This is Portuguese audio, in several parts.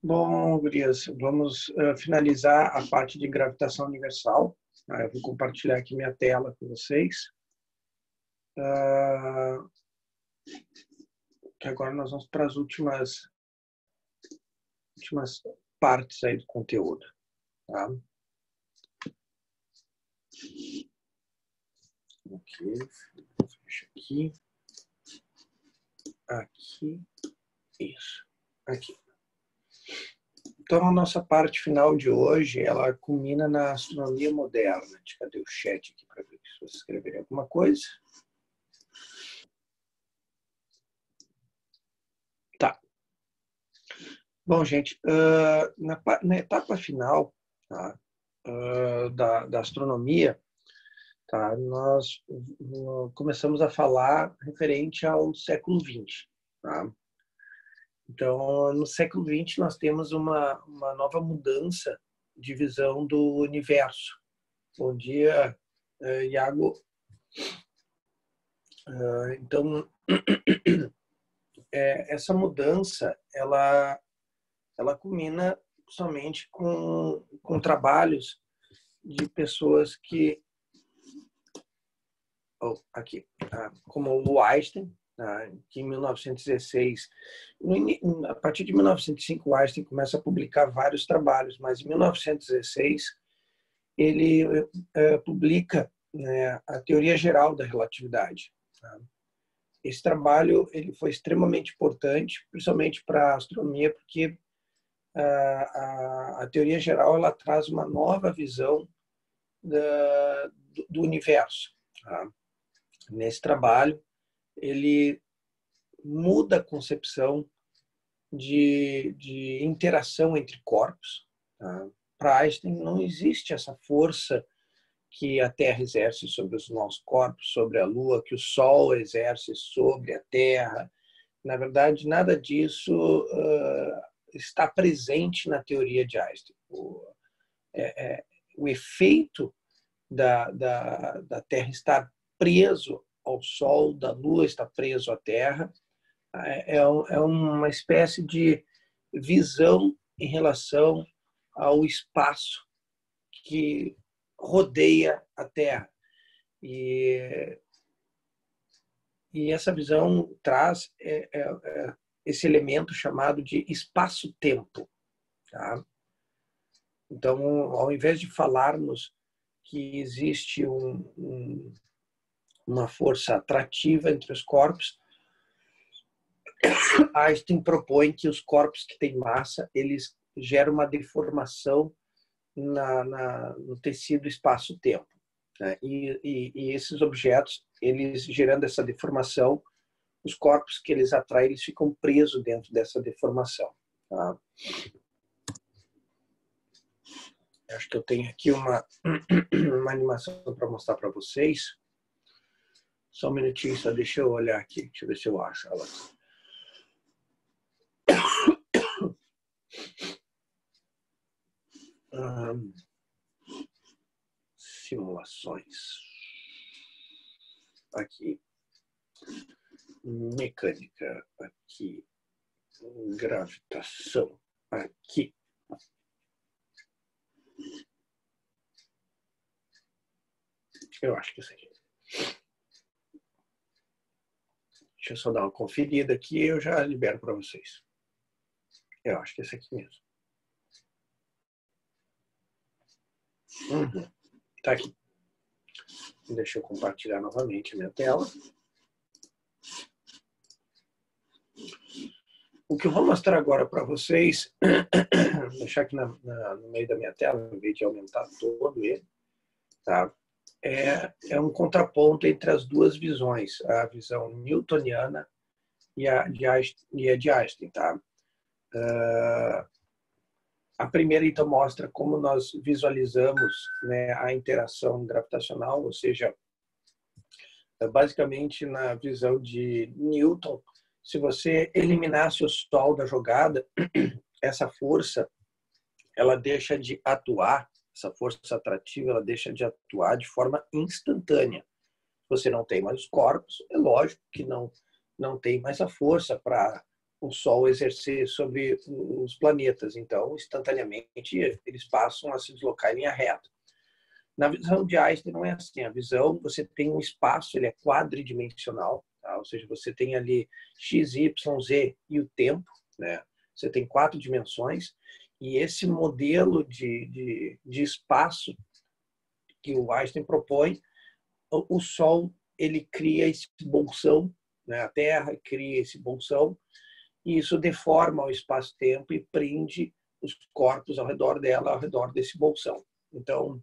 Bom, gurias, vamos finalizar a parte de gravitação universal. Eu vou compartilhar aqui minha tela com vocês. Que agora nós vamos para as últimas partes aí do conteúdo. Tá? Ok, fecha aqui. Aqui. Isso. Aqui. Então, a nossa parte final de hoje, ela culmina na astronomia moderna. Cadê o chat aqui para ver se vocês escreverem alguma coisa? Tá. Bom, gente, na etapa final, tá, da astronomia, tá, nós começamos a falar referente ao século XX. Tá? Então, no século XX, nós temos uma nova mudança de visão do universo. Bom dia, Iago. Então, essa mudança, ela culmina somente com trabalhos de pessoas que... aqui, como o Einstein, que em 1916, a partir de 1905, o Einstein começa a publicar vários trabalhos, mas em 1916 ele publica, né, a teoria geral da relatividade. Tá? Esse trabalho ele foi extremamente importante, principalmente para a astronomia, porque a teoria geral ela traz uma nova visão do universo. Tá? Nesse trabalho, ele muda a concepção de interação entre corpos. Tá? Para Einstein, não existe essa força que a Terra exerce sobre os nossos corpos, sobre a Lua, que o Sol exerce sobre a Terra. Na verdade, nada disso está presente na teoria de Einstein. O efeito da Terra estar preso ao Sol, da Lua estar preso à Terra, é uma espécie de visão em relação ao espaço que rodeia a Terra. E essa visão traz esse elemento chamado de espaço-tempo. Tá? Então, ao invés de falarmos que existe uma força atrativa entre os corpos, Einstein propõe que os corpos que têm massa, eles geram uma deformação no tecido espaço-tempo. Né? E esses objetos, eles gerando essa deformação, os corpos que eles atraem, eles ficam presos dentro dessa deformação. Tá? Acho que eu tenho aqui uma animação para mostrar para vocês. Só um minutinho, só deixa eu olhar aqui. Deixa eu ver se eu acho ela. Simulações. Aqui. Mecânica. Aqui. Gravitação. Aqui. Eu acho que é isso aqui. Deixa eu só dar uma conferida aqui e eu já libero para vocês. Eu acho que é esse aqui mesmo. Tá aqui. Deixa eu compartilhar novamente a minha tela. O que eu vou mostrar agora para vocês, vou deixar aqui no meio da minha tela, em vez de aumentar todo ele, tá? É um contraponto entre as duas visões, a visão newtoniana e a de Einstein. Tá? A primeira, então, mostra como nós visualizamos, né, a interação gravitacional, ou seja, basicamente na visão de Newton, se você eliminasse o Sol da jogada, essa força, ela deixa de atuar, essa força atrativa, ela deixa de atuar de forma instantânea. Você não tem mais os corpos, é lógico que não tem mais a força para o Sol exercer sobre os planetas. Então, instantaneamente, eles passam a se deslocar em linha reta. Na visão de Einstein não é assim. A visão, você tem um espaço, ele é quadridimensional, tá? Ou seja, você tem ali x, y, z e o tempo, né? Você tem 4 dimensões, e esse modelo de espaço que o Einstein propõe, o Sol ele cria esse bolsão, né? A Terra cria esse bolsão, e isso deforma o espaço-tempo e prende os corpos ao redor dela, ao redor desse bolsão. Então,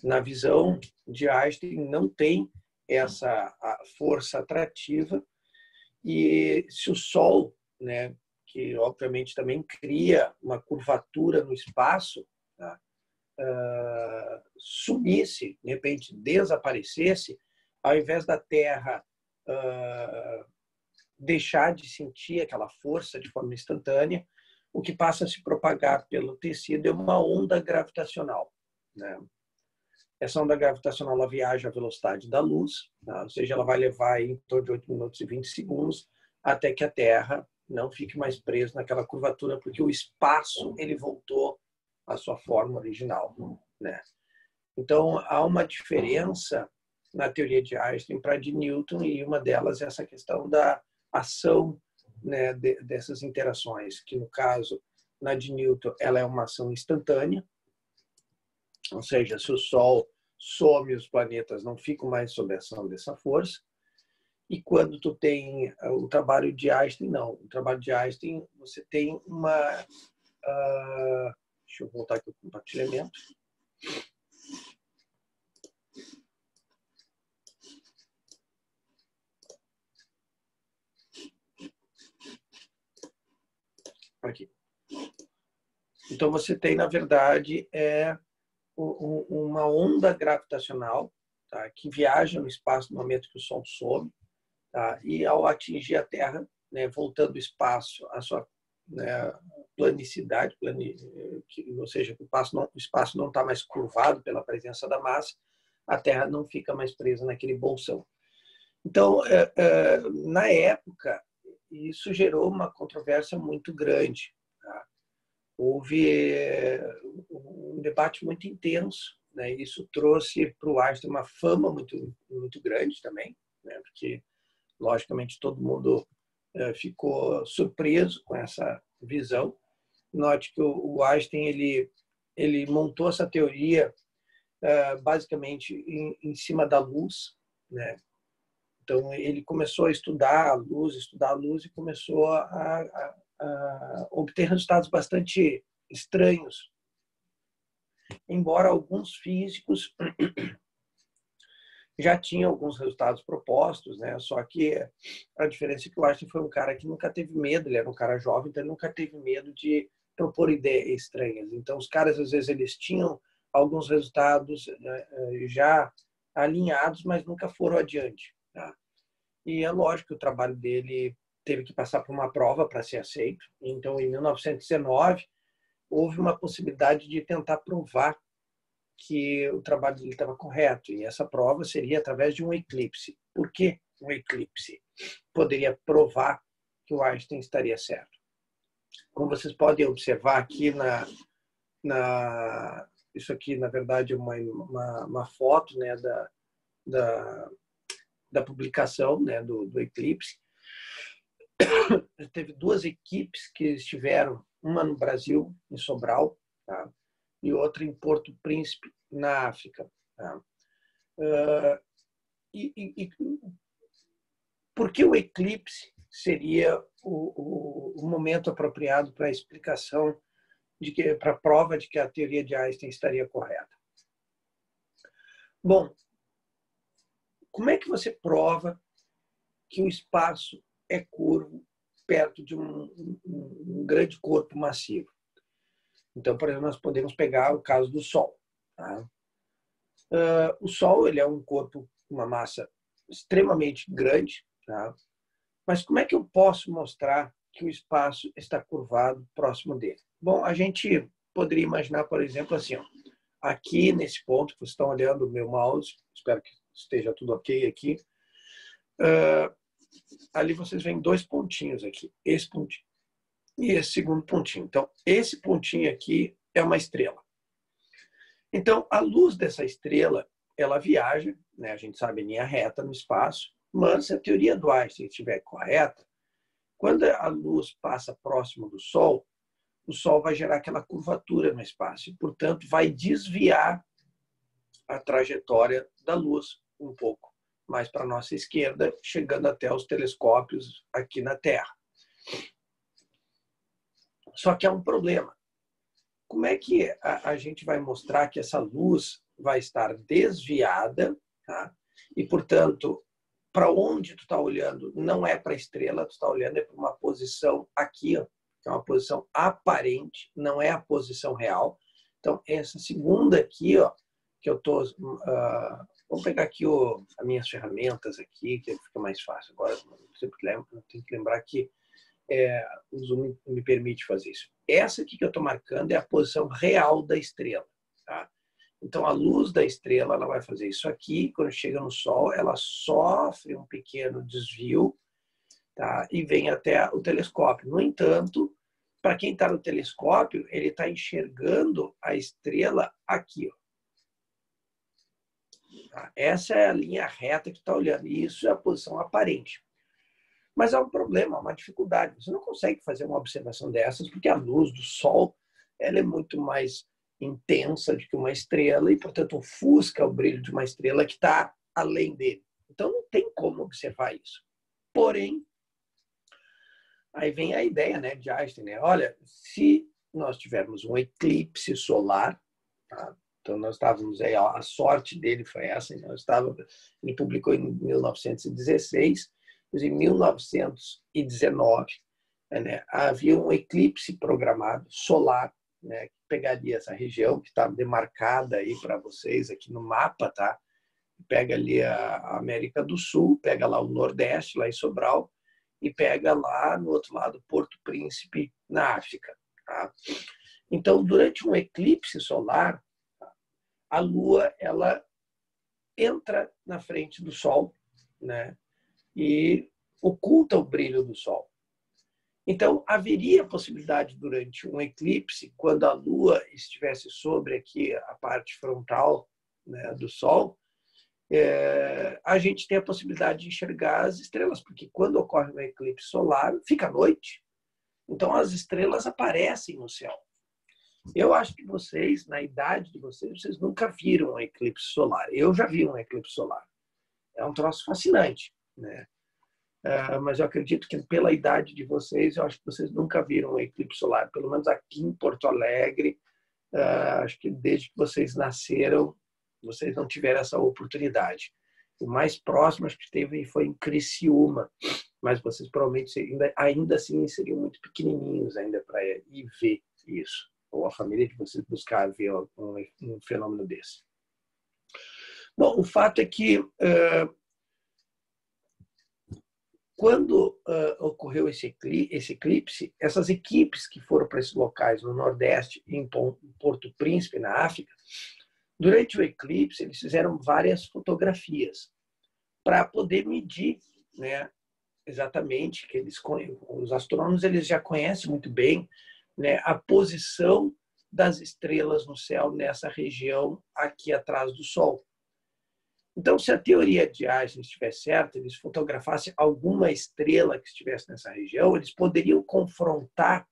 na visão de Einstein, não tem essa força atrativa, e se o Sol, né, que obviamente também cria uma curvatura no espaço, tá, sumisse, de repente desaparecesse, ao invés da Terra deixar de sentir aquela força de forma instantânea, o que passa a se propagar pelo tecido é uma onda gravitacional, né? Essa onda gravitacional ela viaja à velocidade da luz, tá? Ou seja, ela vai levar em torno de 8 minutos e 20 segundos até que a Terra não fique mais presa naquela curvatura, porque o espaço ele voltou à sua forma original, né? Então, há uma diferença na teoria de Einstein para a de Newton, e uma delas é essa questão da ação, né, dessas interações, que no caso, na de Newton, ela é uma ação instantânea, ou seja, se o Sol some, os planetas não ficam mais sob a ação dessa força. E quando tu tem o trabalho de Einstein, não. O trabalho de Einstein, você tem uma... deixa eu voltar aqui o compartilhamento. Aqui. Então, você tem, na verdade, uma onda gravitacional, tá, que viaja no espaço no momento que o Sol some, tá, e ao atingir a Terra, né, voltando o espaço à sua, né, planicidade, ou seja, o espaço não está mais curvado pela presença da massa, a Terra não fica mais presa naquele bolsão. Então, na época, isso gerou uma controvérsia muito grande. Tá? Houve um debate muito intenso, né? Isso trouxe para o Einstein uma fama muito, muito grande também, né? Porque, logicamente, todo mundo ficou surpreso com essa visão. Note que o Einstein ele montou essa teoria basicamente em cima da luz, né? Então, ele começou a estudar a luz e começou a obter resultados bastante estranhos. Embora alguns físicos já tinham alguns resultados propostos, né? Só que a diferença é que o Einstein foi um cara que nunca teve medo, ele era um cara jovem, então ele nunca teve medo de propor ideias estranhas. Então, os caras, às vezes, eles tinham alguns resultados já alinhados, mas nunca foram adiante. Tá? E é lógico que o trabalho dele teve que passar por uma prova para ser aceito. Então, em 1919, houve uma possibilidade de tentar provar que o trabalho dele estava correto. E essa prova seria através de um eclipse. Por que um eclipse poderia provar que o Einstein estaria certo? Como vocês podem observar aqui isso aqui, na verdade, é uma foto, né, da publicação, né, do eclipse. Teve 2 equipes que estiveram, uma no Brasil, em Sobral, tá? E outra em Porto Príncipe, na África. Tá? Por que o eclipse seria o momento apropriado para a explicação, para a prova de que a teoria de Einstein estaria correta? Bom, como é que você prova que o espaço é curvo perto de um grande corpo massivo? Então, por exemplo, nós podemos pegar o caso do Sol. Tá? O Sol ele é um corpo com uma massa extremamente grande, tá? Mas como é que eu posso mostrar que o espaço está curvado próximo dele? Bom, a gente poderia imaginar, por exemplo, assim, ó, aqui nesse ponto que vocês estão olhando o meu mouse, espero que esteja tudo ok aqui. ali vocês veem dois pontinhos aqui, esse pontinho e esse segundo pontinho. Então, esse pontinho aqui é uma estrela. Então, a luz dessa estrela, ela viaja, né? A gente sabe, em linha reta no espaço, mas se a teoria do Einstein estiver correta, quando a luz passa próximo do Sol, o Sol vai gerar aquela curvatura no espaço e, portanto, vai desviar a trajetória da luz um pouco mais para a nossa esquerda, chegando até os telescópios aqui na Terra. Só que há um problema. Como é que a gente vai mostrar que essa luz vai estar desviada, tá? E, portanto, para onde tu está olhando não é para a estrela, tu está olhando é para uma posição aqui, ó, que é uma posição aparente, não é a posição real. Então, essa segunda aqui, ó, que eu estou... vou pegar aqui as minhas ferramentas aqui, que fica mais fácil. Agora, eu sempre lembro, eu tenho que lembrar que o Zoom me permite fazer isso. Essa aqui que eu estou marcando é a posição real da estrela. Tá? Então, a luz da estrela ela vai fazer isso aqui. Quando chega no Sol, ela sofre um pequeno desvio, tá? E vem até o telescópio. No entanto, para quem está no telescópio, ele está enxergando a estrela aqui. Ó. Tá? Essa é a linha reta que está olhando. E isso é a posição aparente. Mas há um problema, uma dificuldade. Você não consegue fazer uma observação dessas porque a luz do Sol ela é muito mais intensa do que uma estrela e, portanto, ofusca o brilho de uma estrela que está além dele. Então, não tem como observar isso. Porém, aí vem a ideia, né, de Einstein. Né? Olha, se nós tivermos um eclipse solar, tá? Então nós estávamos aí, a sorte dele foi essa. Ele publicou em 1916. Mas em 1919, né, havia um eclipse programado solar, né, que pegaria essa região que está demarcada aí para vocês aqui no mapa, tá? Pega ali a América do Sul, pega lá o Nordeste, lá em Sobral, e pega lá no outro lado Porto Príncipe, na África. Tá? Então, durante um eclipse solar, a Lua ela entra na frente do Sol, né? E oculta o brilho do Sol. Então, haveria possibilidade durante um eclipse, quando a Lua estivesse sobre aqui a parte frontal, né, do Sol, a gente tem a possibilidade de enxergar as estrelas, porque quando ocorre um eclipse solar, fica à noite. Então, as estrelas aparecem no céu. Eu acho que vocês, na idade de vocês, vocês nunca viram um eclipse solar. Eu já vi um eclipse solar. É um troço fascinante, né? Mas eu acredito que pela idade de vocês, eu acho que vocês nunca viram um eclipse solar. Pelo menos aqui em Porto Alegre, acho que desde que vocês nasceram, vocês não tiveram essa oportunidade. O mais próximo acho que teve foi em Criciúma, mas vocês provavelmente ainda assim seriam muito pequenininhos ainda para ir ver isso, ou a família de vocês buscar ver um fenômeno desse. Bom, o fato é que quando ocorreu esse eclipse, essas equipes que foram para esses locais no Nordeste e em Porto Príncipe, na África, durante o eclipse, eles fizeram várias fotografias para poder medir, né, exatamente, que os astrônomos eles já conhecem muito bem, né, a posição das estrelas no céu nessa região aqui atrás do Sol. Então, se a teoria de Einstein estivesse certa, eles fotografassem alguma estrela que estivesse nessa região, eles poderiam confrontar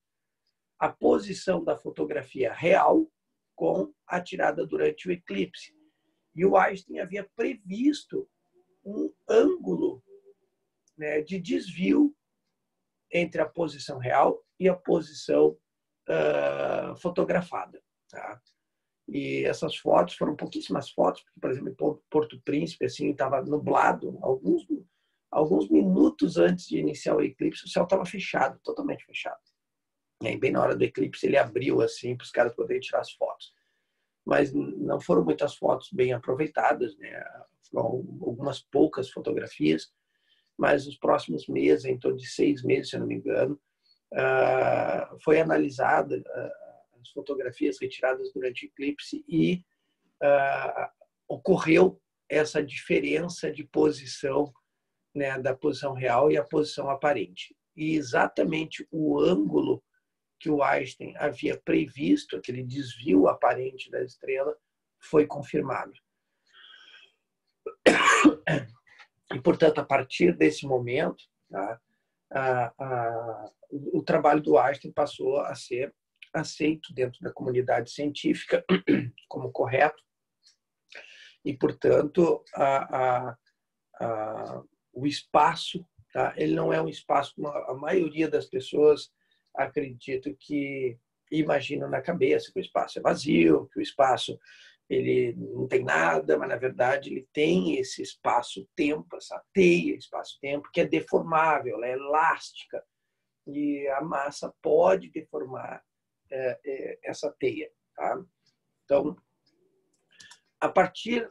a posição da fotografia real com a tirada durante o eclipse. E o Einstein havia previsto um ângulo, né, de desvio entre a posição real e a posição fotografada. Tá? E essas fotos foram pouquíssimas fotos, porque, por exemplo, em Porto Príncipe assim, estava nublado. Alguns minutos antes de iniciar o eclipse, o céu estava fechado, totalmente fechado. E aí, bem na hora do eclipse, ele abriu assim para os caras poderem tirar as fotos. Mas não foram muitas fotos bem aproveitadas, né? Foram algumas poucas fotografias, mas nos próximos meses, em torno de 6 meses, se eu não me engano, foi analisada as fotografias retiradas durante o eclipse e ocorreu essa diferença de posição né, da posição real e a posição aparente. E exatamente o ângulo que o Einstein havia previsto, aquele desvio aparente da estrela, foi confirmado. E, portanto, a partir desse momento, tá, o trabalho do Einstein passou a ser aceito dentro da comunidade científica como correto, e, portanto, o espaço, tá, ele não é um espaço como a maioria das pessoas acredita que imagina na cabeça, que o espaço é vazio, que o espaço ele não tem nada, mas na verdade ele tem esse espaço-tempo, essa teia espaço-tempo que é deformável, ela é elástica e a massa pode deformar essa teia. Tá? Então, a partir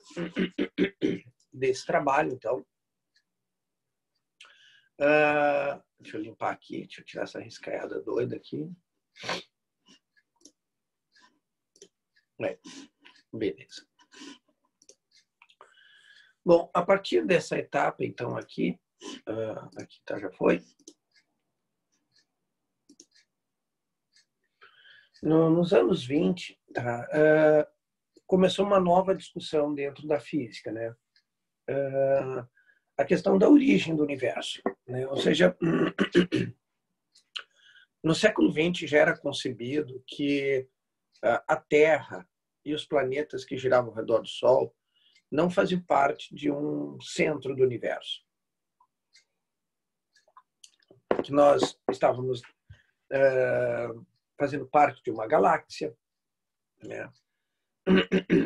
desse trabalho, então, deixa eu limpar aqui, deixa eu tirar essa riscaiada doida aqui. Beleza. Bom, a partir dessa etapa, então, aqui tá, já foi. Nos anos 20, tá, começou uma nova discussão dentro da física, né? A questão da origem do universo, né? Ou seja, no século XX já era concebido que a Terra e os planetas que giravam ao redor do Sol não faziam parte de um centro do universo. Que nós estávamos fazendo parte de uma galáxia, né?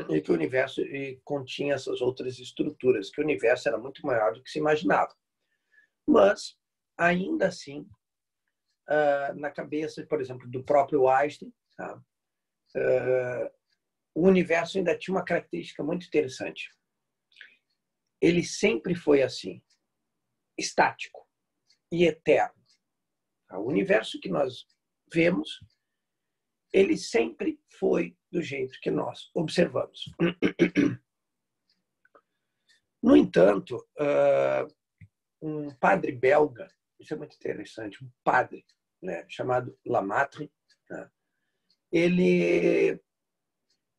E que o universo continha essas outras estruturas, que o universo era muito maior do que se imaginava. Mas, ainda assim, na cabeça, por exemplo, do próprio Einstein, tá? O universo ainda tinha uma característica muito interessante. Ele sempre foi assim, estático e eterno. O universo que nós vemos, ele sempre foi do jeito que nós observamos. No entanto, um padre belga, isso é muito interessante, um padre, né, chamado Lamartre, né, ele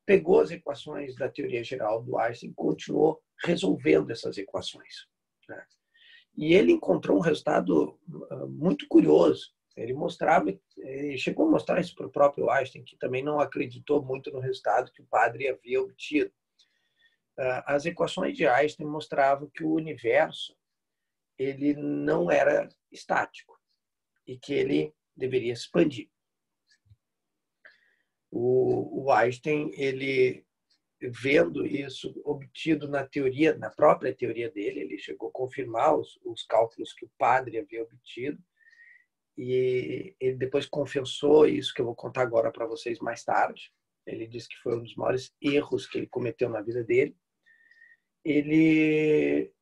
pegou as equações da teoria geral do Einstein e continuou resolvendo essas equações, né? E ele encontrou um resultado muito curioso. Ele chegou a mostrar isso para o próprio Einstein, que também não acreditou muito no resultado que o padre havia obtido. As equações de Einstein mostravam que o universo ele não era estático e que ele deveria se expandir. O Einstein, ele vendo isso obtido na teoria, na própria teoria dele, ele chegou a confirmar os cálculos que o padre havia obtido, e ele depois confessou isso que eu vou contar agora para vocês mais tarde. Ele disse que foi um dos maiores erros que ele cometeu na vida dele. Ele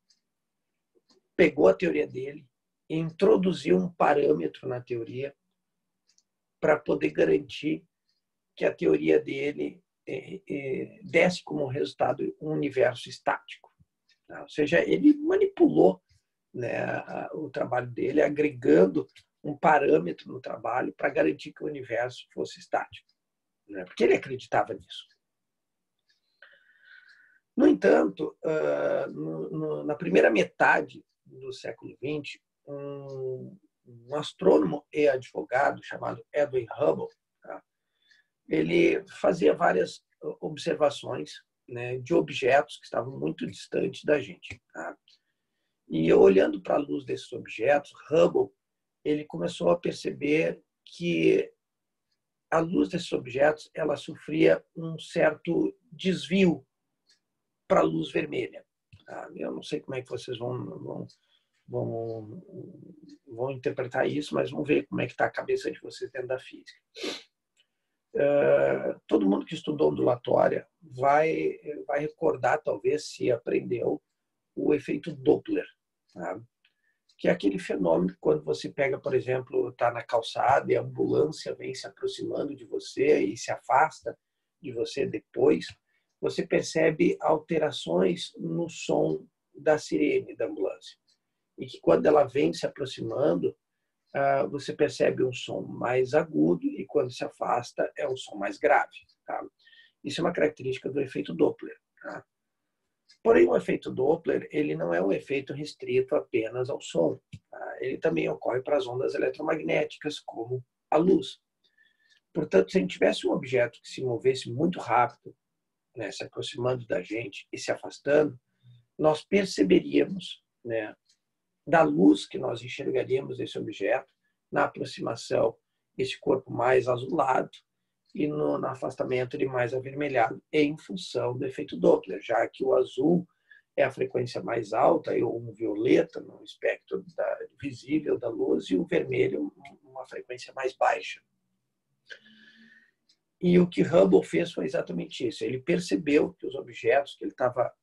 pegou a teoria dele e introduziu um parâmetro na teoria para poder garantir que a teoria dele desse como resultado um universo estático. Ou seja, ele manipulou, né, o trabalho dele, agregando um parâmetro no trabalho para garantir que o universo fosse estático, né, porque ele acreditava nisso. No entanto, na primeira metade do século XX, um astrônomo e advogado chamado Edwin Hubble, tá, ele fazia várias observações, né, de objetos que estavam muito distantes da gente. Tá? E olhando para a luz desses objetos, Hubble ele começou a perceber que a luz desses objetos ela sofria um certo desvio para a luz vermelha. Tá? Eu não sei como é que vocês vão interpretar isso, mas vamos ver como é que está a cabeça de vocês dentro da física. Todo mundo que estudou ondulatória vai recordar, talvez, se aprendeu, o efeito Doppler, tá? Que é aquele fenômeno que quando você pega, por exemplo, está na calçada e a ambulância vem se aproximando de você e se afasta de você depois, você percebe alterações no som da sirene da ambulância. e que quando ela vem se aproximando, você percebe um som mais agudo e quando se afasta é um som mais grave. Tá? Isso é uma característica do efeito Doppler. Tá? Porém, o efeito Doppler ele não é um efeito restrito apenas ao som. Tá? Ele também ocorre para as ondas eletromagnéticas, como a luz. Portanto, se a gente tivesse um objeto que se movesse muito rápido, né, se aproximando da gente e se afastando, nós perceberíamos, né, da luz que nós enxergaríamos desse objeto, na aproximação, esse corpo mais azulado e no afastamento ele mais avermelhado, em função do efeito Doppler, já que o azul é a frequência mais alta e o violeta no espectro visível da luz e o vermelho uma frequência mais baixa. E o que Hubble fez foi exatamente isso. Ele percebeu que os objetos que ele estava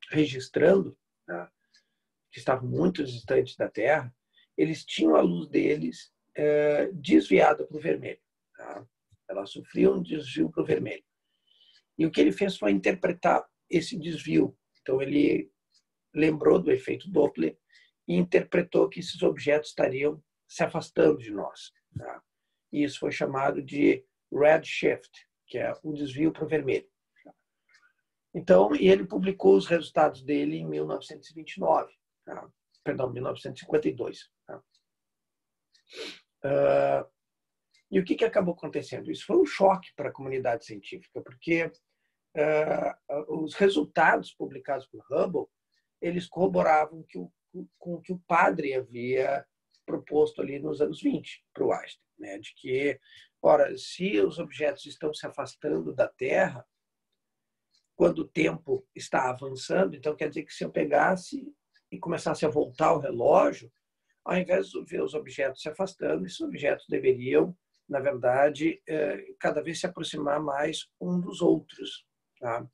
registrando, né, que estavam muito distantes da Terra, eles tinham a luz deles desviada para o vermelho. Tá? Ela sofria um desvio para o vermelho. E o que ele fez foi interpretar esse desvio. Então, ele lembrou do efeito Doppler e interpretou que esses objetos estariam se afastando de nós. Tá? E isso foi chamado de redshift, que é o desvio para o vermelho. Então, e ele publicou os resultados dele em 1929, tá? Perdão, 1952. Tá? E o que acabou acontecendo? Isso foi um choque para a comunidade científica, porque os resultados publicados por Hubble, eles corroboravam com o que o padre havia proposto ali nos anos 20 para o Einstein, né? De que, ora, se os objetos estão se afastando da Terra, quando o tempo está avançando, então quer dizer que se eu pegasse e começasse a voltar o relógio, ao invés de ver os objetos se afastando, esses objetos deveriam, na verdade, cada vez se aproximar mais um dos outros. Tá?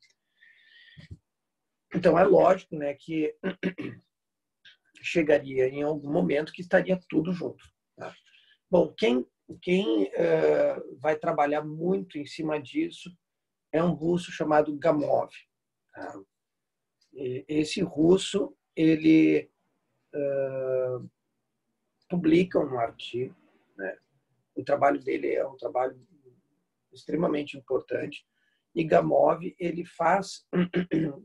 Então, é lógico, né, que chegaria em algum momento que estaria tudo junto. Tá? Bom, quem vai trabalhar muito em cima disso é um russo chamado Gamov. Tá? Esse russo, ele publica um artigo, né? O trabalho dele é um trabalho extremamente importante, e Gamov ele faz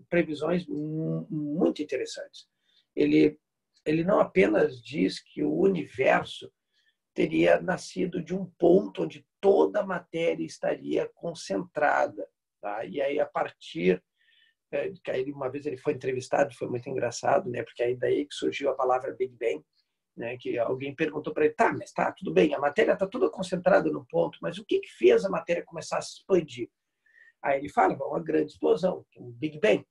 previsões muito interessantes. Ele não apenas diz que o universo teria nascido de um ponto onde toda a matéria estaria concentrada, tá? E aí a partir que aí uma vez ele foi entrevistado, foi muito engraçado, né? Porque aí daí que surgiu a palavra Big Bang, né? Que alguém perguntou para ele, tá, mas tá, tudo bem, a matéria está toda concentrada no ponto, mas o que fez a matéria começar a se expandir? Aí ele fala, uma grande explosão, um Big Bang.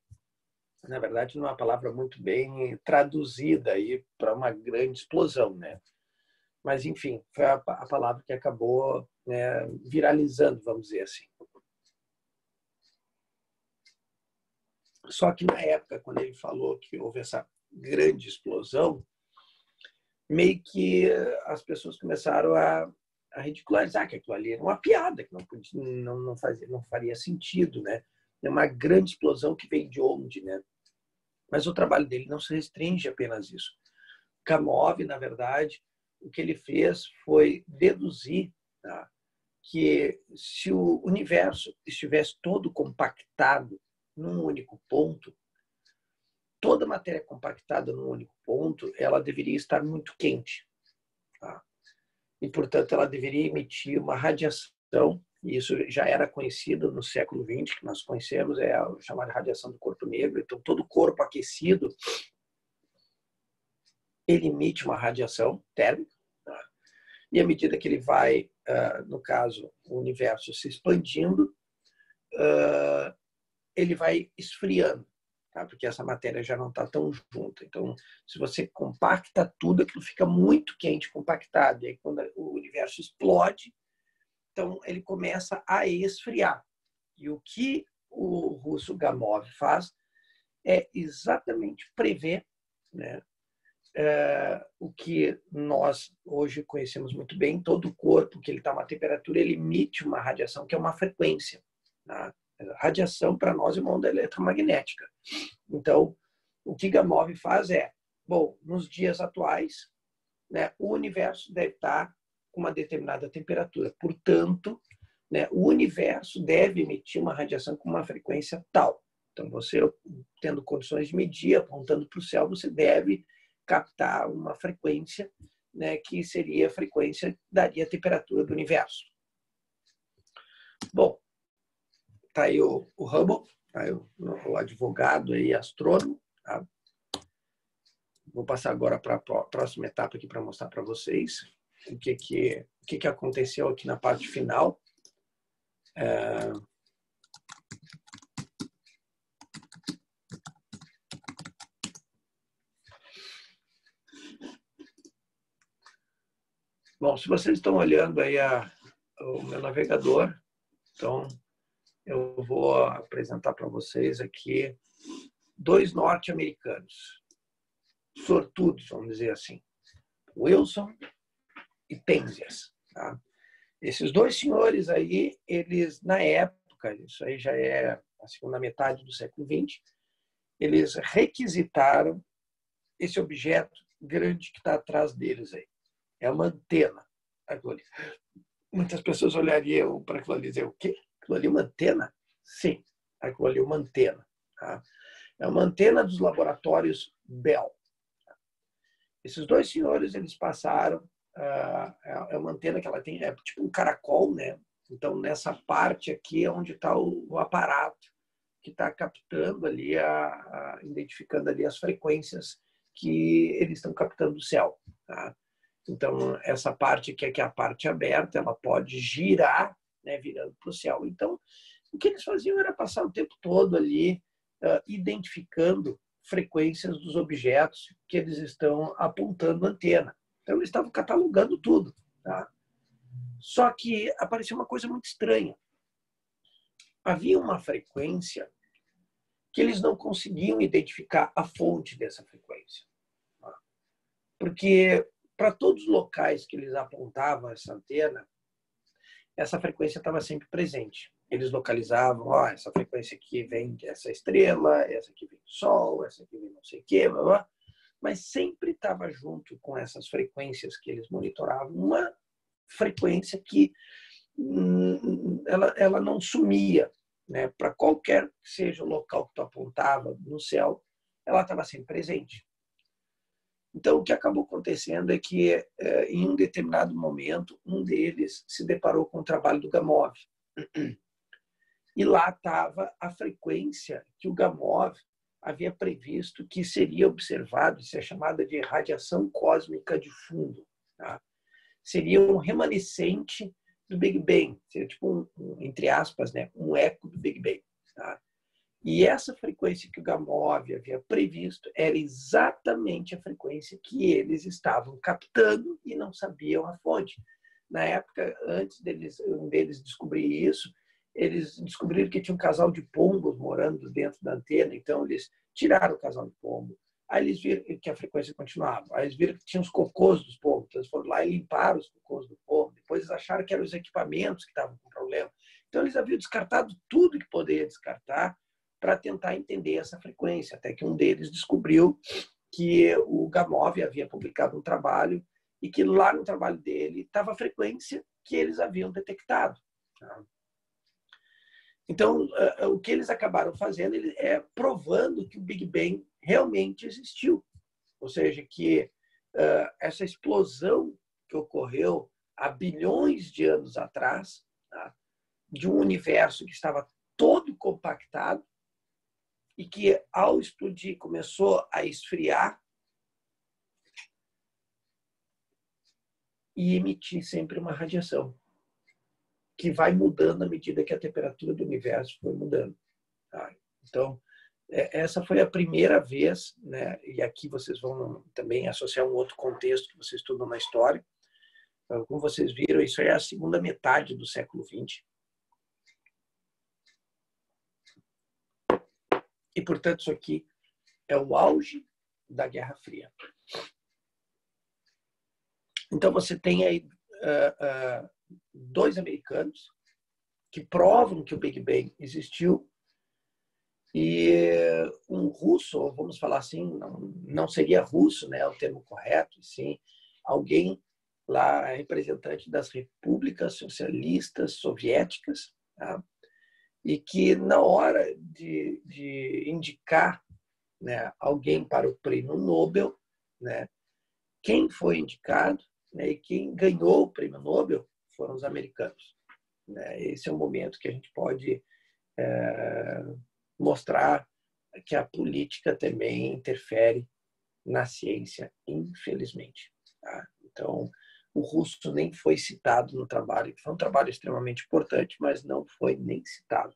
Na verdade, não é uma palavra muito bem traduzida aí para uma grande explosão, né? Mas, enfim, foi a palavra que acabou, né, viralizando, vamos dizer assim. Só que na época, quando ele falou que houve essa grande explosão, meio que as pessoas começaram a ridicularizar que aquilo ali era uma piada, que não faria sentido, né? É uma grande explosão que veio de onde, né? Mas o trabalho dele não se restringe apenas a isso. Gamov, na verdade, o que ele fez foi deduzir, tá, que se o universo estivesse todo compactado num único ponto, toda matéria compactada num único ponto, ela deveria estar muito quente. Tá? E, portanto, ela deveria emitir uma radiação, e isso já era conhecido no século XX, que nós conhecemos, é a chamada radiação do corpo negro. Então, todo corpo aquecido, ele emite uma radiação térmica, tá? E à medida que ele vai, no caso, o universo se expandindo, ele vai esfriando, tá? Porque essa matéria já não está tão junta. Então, se você compacta tudo, aquilo fica muito quente, compactado. E aí, quando o universo explode, então ele começa a esfriar. E o que o russo Gamov faz é exatamente prever, né, o que nós hoje conhecemos muito bem. Todo corpo que ele está a uma temperatura, ele emite uma radiação que é uma frequência. Tá? Radiação, para nós, é uma onda eletromagnética. Então, o que Gamow faz é, bom, nos dias atuais, né, o universo deve estar com uma determinada temperatura. Portanto, né, o universo deve emitir uma radiação com uma frequência tal. Então, você, tendo condições de medir, apontando para o céu, você deve captar uma frequência, né, que seria a frequência que daria a temperatura do universo. Bom, está aí o Hubble, tá aí o advogado e astrônomo. Tá? Vou passar agora para a próxima etapa aqui para mostrar para vocês o que aconteceu aqui na parte final. Bom, se vocês estão olhando aí o meu navegador, então eu vou apresentar para vocês aqui 2 norte-americanos, sortudos, vamos dizer assim, Wilson e Penzias. Tá? Esses 2 senhores aí, eles, na época, isso aí já é a segunda metade do século XX, eles requisitaram esse objeto grande que está atrás deles aí. É uma antena. Muitas pessoas olhariam para aquilo ali e dizer, o quê? Aquilo ali é uma antena? Sim, aquilo ali é uma antena. Tá? É uma antena dos laboratórios Bell. Esses 2 senhores, eles passaram, é uma antena que ela tem, é tipo um caracol, né? Então, nessa parte aqui é onde está o aparato que está captando ali, identificando ali as frequências que eles estão captando do céu. Tá? Então, essa parte aqui, que é a parte aberta, ela pode girar, né, virando para o céu. Então, o que eles faziam era passar o tempo todo ali identificando frequências dos objetos que eles estão apontando na antena. Então, eles estavam catalogando tudo. Tá? Só que apareceu uma coisa muito estranha. Havia uma frequência que eles não conseguiam identificar a fonte dessa frequência. Tá? Porque para todos os locais que eles apontavam essa antena, essa frequência estava sempre presente. Eles localizavam, essa frequência aqui vem dessa estrela, essa aqui vem do Sol, essa aqui vem não sei o quê, blá, blá. Mas sempre estava junto com essas frequências que eles monitoravam, uma frequência que ela não sumia. Né? Para qualquer que seja o local que tu apontava no céu, ela estava sempre presente. Então, o que acabou acontecendo é que, em um determinado momento, um deles se deparou com o trabalho do Gamow. E lá estava a frequência que o Gamow havia previsto que seria observado, isso é chamada de radiação cósmica de fundo. Tá? Seria um remanescente do Big Bang, seria tipo, entre aspas, né, um eco do Big Bang. Tá? E essa frequência que o Gamow havia previsto era exatamente a frequência que eles estavam captando e não sabiam a fonte. Na época, antes um deles descobrir isso, eles descobriram que tinha um casal de pombos morando dentro da antena, então eles tiraram o casal de pombo. Aí eles viram que a frequência continuava. Aí eles viram que tinha os cocôs dos pombos, então eles foram lá e limparam os cocôs do pombo. Depois eles acharam que eram os equipamentos que estavam com problema. Então eles haviam descartado tudo que poderia descartar para tentar entender essa frequência, até que um deles descobriu que o Gamow havia publicado um trabalho e que lá no trabalho dele estava a frequência que eles haviam detectado. Então, o que eles acabaram fazendo é provando que o Big Bang realmente existiu. Ou seja, que essa explosão que ocorreu há bilhões de anos atrás, tá, de um universo que estava todo compactado e que, ao explodir, começou a esfriar e emitir sempre uma radiação que vai mudando à medida que a temperatura do universo foi mudando. Tá? Então, essa foi a primeira vez, né? E aqui vocês vão também associar um outro contexto que vocês estudam na história. Então, como vocês viram, isso é a segunda metade do século XX. E, portanto, isso aqui é o auge da Guerra Fria. Então, você tem aí 2 americanos, que provam que o Big Bang existiu. E um russo, vamos falar assim, não seria russo, né, o termo correto, sim, alguém lá, representante das repúblicas socialistas soviéticas, tá? E que na hora de indicar, né, alguém para o prêmio Nobel, né, quem foi indicado, né, e quem ganhou o prêmio Nobel foram os americanos, né? Esse é um momento que a gente pode mostrar que a política também interfere na ciência, infelizmente. Tá? Então, o russo nem foi citado no trabalho, que foi um trabalho extremamente importante, mas não foi nem citado.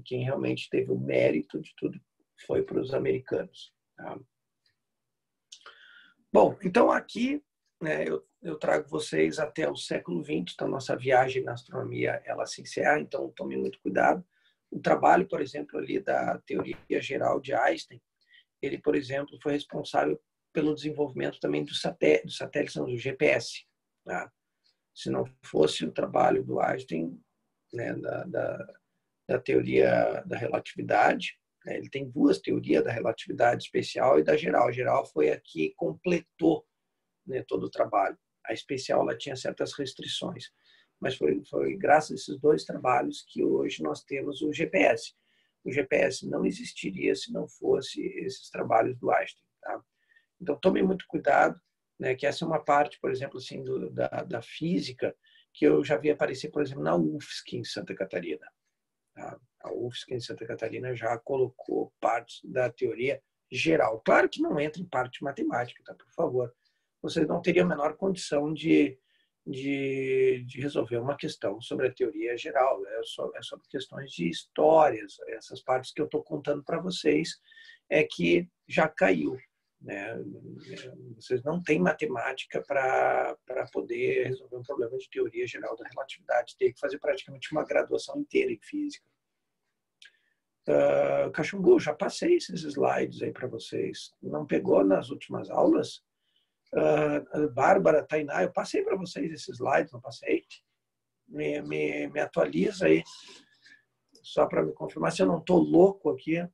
Quem realmente teve o mérito de tudo foi para os americanos. Tá? Bom, então aqui, né, eu trago vocês até o século XX, então nossa viagem na astronomia ela se encerra, então tome muito cuidado. O trabalho, por exemplo, ali da teoria geral de Einstein, ele, por exemplo, foi responsável pelo desenvolvimento também do satélite, do GPS. Tá? Se não fosse o trabalho do Einstein, né, da teoria da relatividade, né, ele tem duas teorias, da relatividade especial e da geral. A geral foi a que completou, né, todo o trabalho. A especial ela tinha certas restrições, mas foi graças a esses dois trabalhos que hoje nós temos o GPS. O GPS não existiria se não fosse esses trabalhos do Einstein. Tá? Então, tome muito cuidado, né, que essa é uma parte, por exemplo, assim, da física que eu já vi aparecer, por exemplo, na UFSC, em Santa Catarina. Tá? A UFSC, em Santa Catarina, já colocou partes da teoria geral. Claro que não entra em parte matemática, tá? Por favor. Vocês não teriam a menor condição de resolver uma questão sobre a teoria geral. É sobre questões de histórias. Essas partes que eu estou contando para vocês é que já caiu. Né? Vocês não têm matemática para poder resolver um problema de teoria geral da relatividade. Tem que fazer praticamente uma graduação inteira em física. Cachumbu, já passei esses slides aí para vocês. Não pegou nas últimas aulas? Bárbara, Tainá, eu passei para vocês esses slides, não passei? Me atualiza aí, só para me confirmar se eu não estou louco aqui.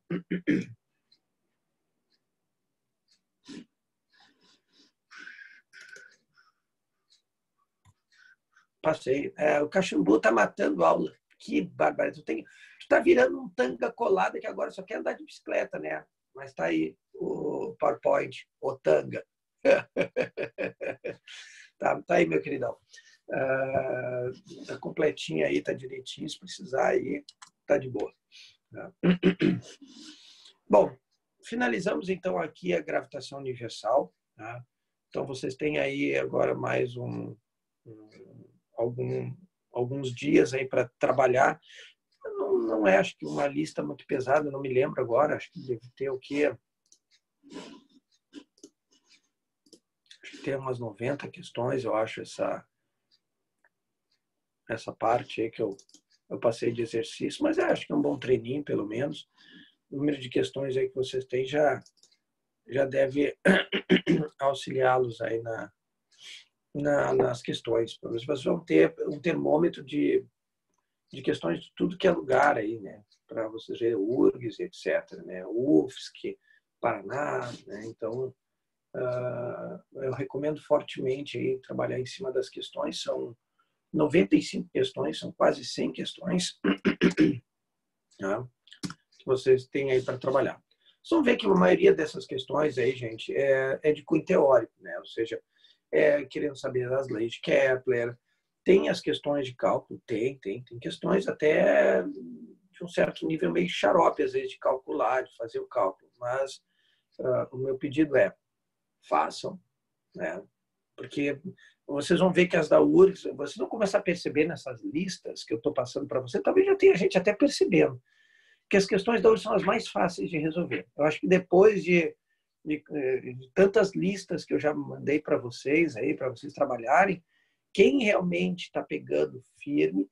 Passei. O Cachumbu está matando a aula. Que barbaridade. Tu tá virando um tanga colada que agora só quer andar de bicicleta, né? Mas está aí o PowerPoint, o tanga. Tá aí, meu queridão. Tá completinho aí, tá direitinho. Se precisar aí, tá de boa. Tá? Bom, finalizamos então aqui a gravitação universal. Tá? Então vocês têm aí agora mais alguns dias aí para trabalhar. Não é, acho que uma lista muito pesada, não me lembro agora. Acho que deve ter o quê? Tem umas 90 questões, eu acho, essa parte aí que eu passei de exercício, mas acho que é um bom treininho, pelo menos. O número de questões aí que vocês têm já deve auxiliá-los aí nas questões. Vocês vão ter um termômetro de questões de tudo que é lugar aí, né? Para vocês verem, URGS, etc., né? UFSC, Paraná, né? Então, eu recomendo fortemente aí trabalhar em cima das questões. São 95 questões, são quase 100 questões, tá? Que vocês têm aí para trabalhar. Vocês vão ver que a maioria dessas questões aí, gente, é de cunho teórico, né? Ou seja, querendo saber das leis de Kepler. Tem as questões de cálculo, tem questões até de um certo nível meio xarope, às vezes, de calcular, de fazer o cálculo. Mas o meu pedido é, façam, né? Porque vocês vão ver que as da URGS, vocês vão começar a perceber nessas listas que eu estou passando para você, talvez já tenha gente até percebendo, que as questões da URGS são as mais fáceis de resolver. Eu acho que depois de tantas listas que eu já mandei para vocês aí, para vocês trabalharem, quem realmente está pegando firme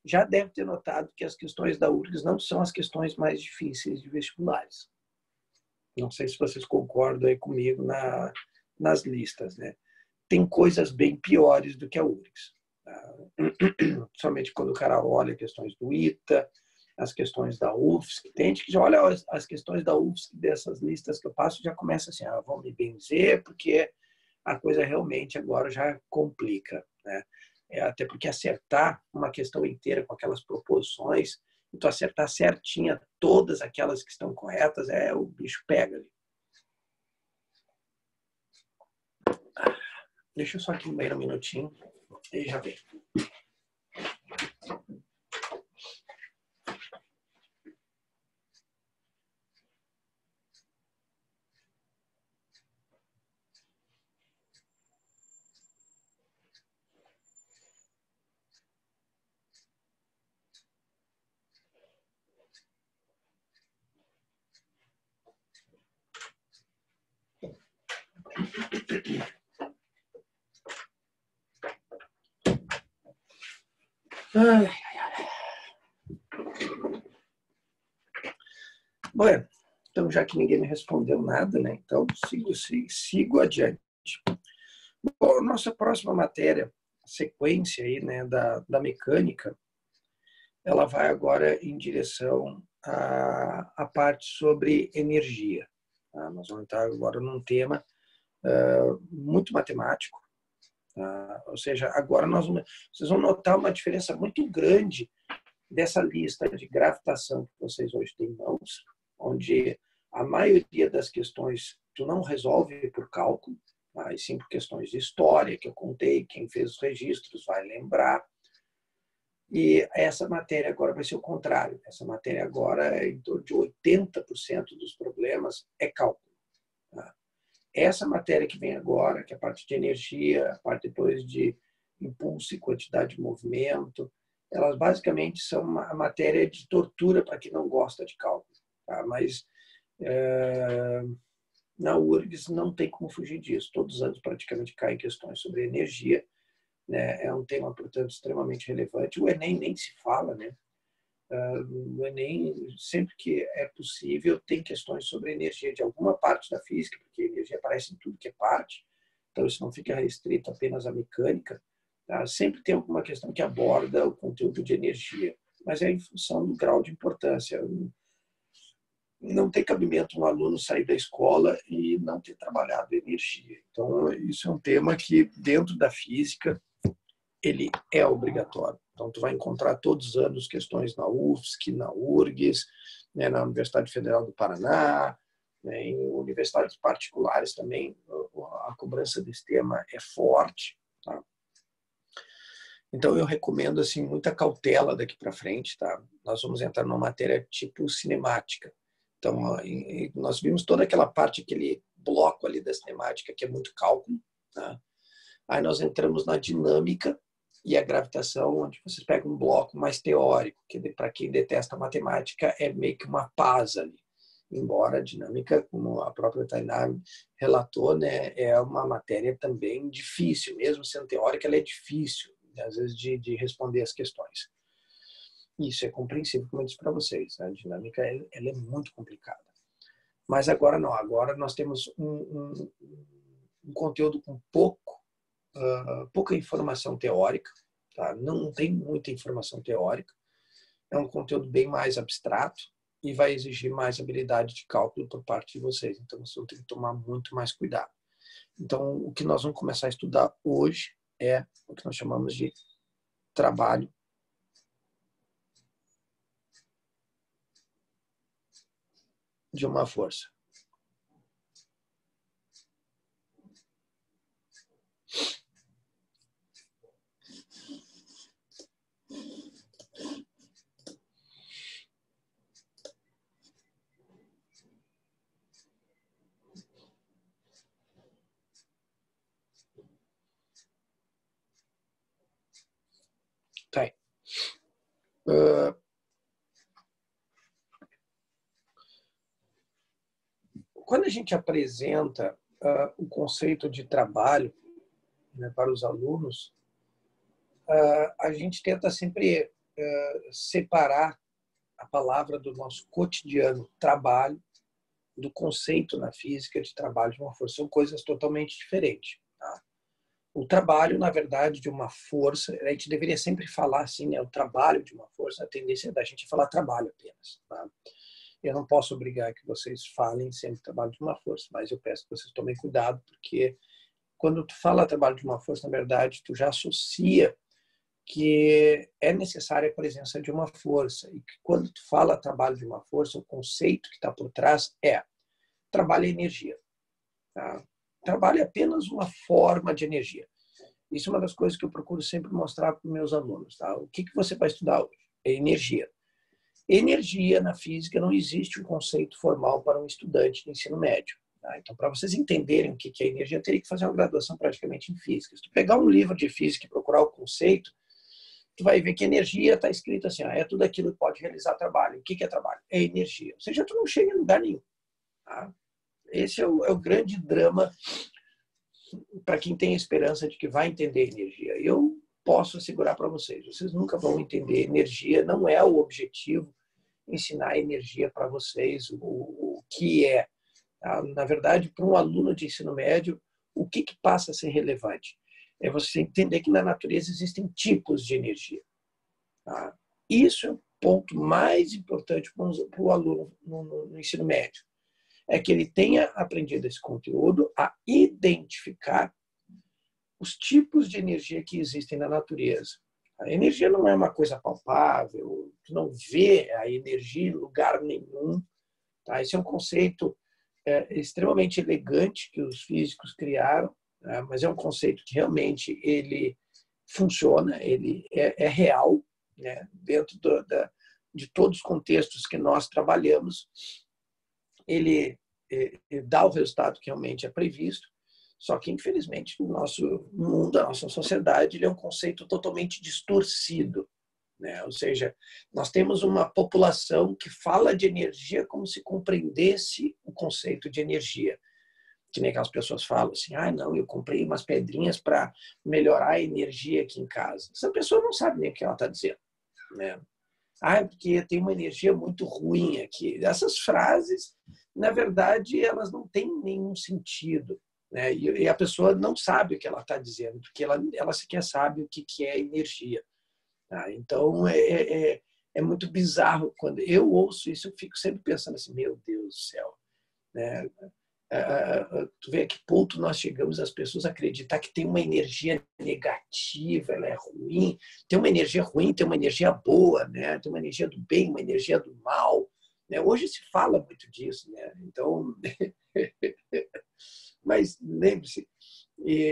já deve ter notado que as questões da URGS não são as questões mais difíceis de vestibulares. Não sei se vocês concordam aí comigo nas listas, né? Tem coisas bem piores do que a URGS. Somente quando o cara olha questões do ITA, as questões da UFSC. Tem gente que já olha as questões da UFSC dessas listas que eu passo e já começa assim, vão me benzer, porque a coisa realmente agora já complica, né? Até porque acertar uma questão inteira com aquelas proposições, e tu acertar certinha todas aquelas que estão corretas, o bicho pega ali. Deixa eu só aqui no meio um minutinho e já vem. Bom, então já que ninguém me respondeu nada, né? Então sigo adiante. Bom, nossa próxima matéria, sequência aí, né, da mecânica, ela vai agora em direção à parte sobre energia. Tá? Nós vamos entrar agora num tema muito matemático. Tá? Ou seja, agora vocês vão notar uma diferença muito grande dessa lista de gravitação que vocês hoje têm em mãos, onde a maioria das questões tu não resolve por cálculo, mas sim por questões de história, que eu contei, quem fez os registros vai lembrar. E essa matéria agora vai ser o contrário. Essa matéria agora, em torno de 80% dos problemas é cálculo. Tá? Essa matéria que vem agora, que é a parte de energia, a parte depois de impulso e quantidade de movimento, elas basicamente são uma matéria de tortura para quem não gosta de cálculo. Tá? Mas na URGS não tem como fugir disso. Todos os anos praticamente caem questões sobre energia. Né? É um tema, portanto, extremamente relevante. O Enem nem se fala, né? O Enem, sempre que é possível, tem questões sobre energia de alguma parte da física, porque energia aparece em tudo que é parte, então isso não fica restrito apenas à mecânica. Tá? Sempre tem alguma questão que aborda o conteúdo de energia, mas é em função do grau de importância. Não tem cabimento um aluno sair da escola e não ter trabalhado energia. Então, isso é um tema que, dentro da física, ele é obrigatório. Então, tu vai encontrar todos os anos questões na UFSC, na URGS, né, na Universidade Federal do Paraná, né, em universidades particulares também, a cobrança desse tema é forte. Tá? Então, eu recomendo assim, muita cautela daqui para frente. Tá? Nós vamos entrar numa matéria tipo cinemática. Então, nós vimos toda aquela parte, aquele bloco ali da cinemática, que é muito cálculo. Tá? Aí nós entramos na dinâmica e a gravitação, onde vocês pegam um bloco mais teórico, que para quem detesta matemática é meio que uma paz ali. Embora a dinâmica, como a própria Tainá relatou, né, é uma matéria também difícil, mesmo sendo teórica, ela é difícil, às vezes, de responder as questões. Isso é compreensível, como eu disse para vocês. A dinâmica ela é muito complicada. Mas agora não, agora nós temos um conteúdo com pouca informação teórica, tá? Não tem muita informação teórica, é um conteúdo bem mais abstrato e vai exigir mais habilidade de cálculo por parte de vocês, então vocês vão ter que tomar muito mais cuidado. Então, o que nós vamos começar a estudar hoje é o que nós chamamos de trabalho de uma força. Tá. Quando a gente apresenta o conceito de trabalho, né, para os alunos, a gente tenta sempre separar a palavra do nosso cotidiano, trabalho, do conceito na física de trabalho de uma força. São coisas totalmente diferentes. Tá? O trabalho, na verdade, de uma força, a gente deveria sempre falar assim, né? O trabalho de uma força, a tendência da gente é falar trabalho apenas. Tá? Eu não posso obrigar que vocês falem sempre trabalho de uma força, mas eu peço que vocês tomem cuidado, porque quando tu fala trabalho de uma força, na verdade, tu já associa que é necessária a presença de uma força. E que quando tu fala trabalho de uma força, o conceito que está por trás é trabalho é energia. Tá? Trabalho é apenas uma forma de energia. Isso é uma das coisas que eu procuro sempre mostrar para os meus alunos. Tá? O que você vai estudar hoje? É energia. Energia na física não existe um conceito formal para um estudante de ensino médio. Tá? Então, para vocês entenderem o que é energia, eu teria que fazer uma graduação praticamente em física. Se tu pegar um livro de física e procurar o conceito, tu vai ver que energia está escrito assim, é tudo aquilo que pode realizar trabalho. O que é trabalho? É energia. Ou seja, tu não chega em lugar nenhum. Tá? Esse é o grande drama para quem tem a esperança de que vai entender energia. Eu posso assegurar para vocês, vocês nunca vão entender energia, não é o objetivo ensinar energia para vocês, o que é. Tá? Na verdade, para um aluno de ensino médio, o que passa a ser relevante? É você entender que na natureza existem tipos de energia. Tá? Isso é o ponto mais importante para o aluno no ensino médio. É que ele tenha aprendido esse conteúdo a identificar os tipos de energia que existem na natureza. A energia não é uma coisa palpável, tu não vê a energia em lugar nenhum. Tá? Esse é um conceito extremamente elegante que os físicos criaram, né? Mas é um conceito que realmente ele funciona, ele é real, né? Dentro de todos os contextos que nós trabalhamos, ele dá o resultado que realmente é previsto, só que, infelizmente, no nosso mundo, a nossa sociedade, ele é um conceito totalmente distorcido. Né? Ou seja, nós temos uma população que fala de energia como se compreendesse o conceito de energia. Que nem aquelas pessoas falam assim, não, eu comprei umas pedrinhas para melhorar a energia aqui em casa. Essa pessoa não sabe nem o que ela está dizendo. Né? Porque tem uma energia muito ruim aqui. Essas frases, na verdade, elas não têm nenhum sentido. Né? E a pessoa não sabe o que ela está dizendo, porque ela sequer sabe o que é energia. Tá? Então, é muito bizarro. Quando eu ouço isso, eu fico sempre pensando assim, meu Deus do céu. Né? Tu vê a que ponto nós chegamos as pessoas a acreditar que tem uma energia negativa, ela é ruim, tem uma energia ruim, tem uma energia boa, né? Tem uma energia do bem, uma energia do mal. Né? Hoje se fala muito disso, né? Então, mas lembre-se,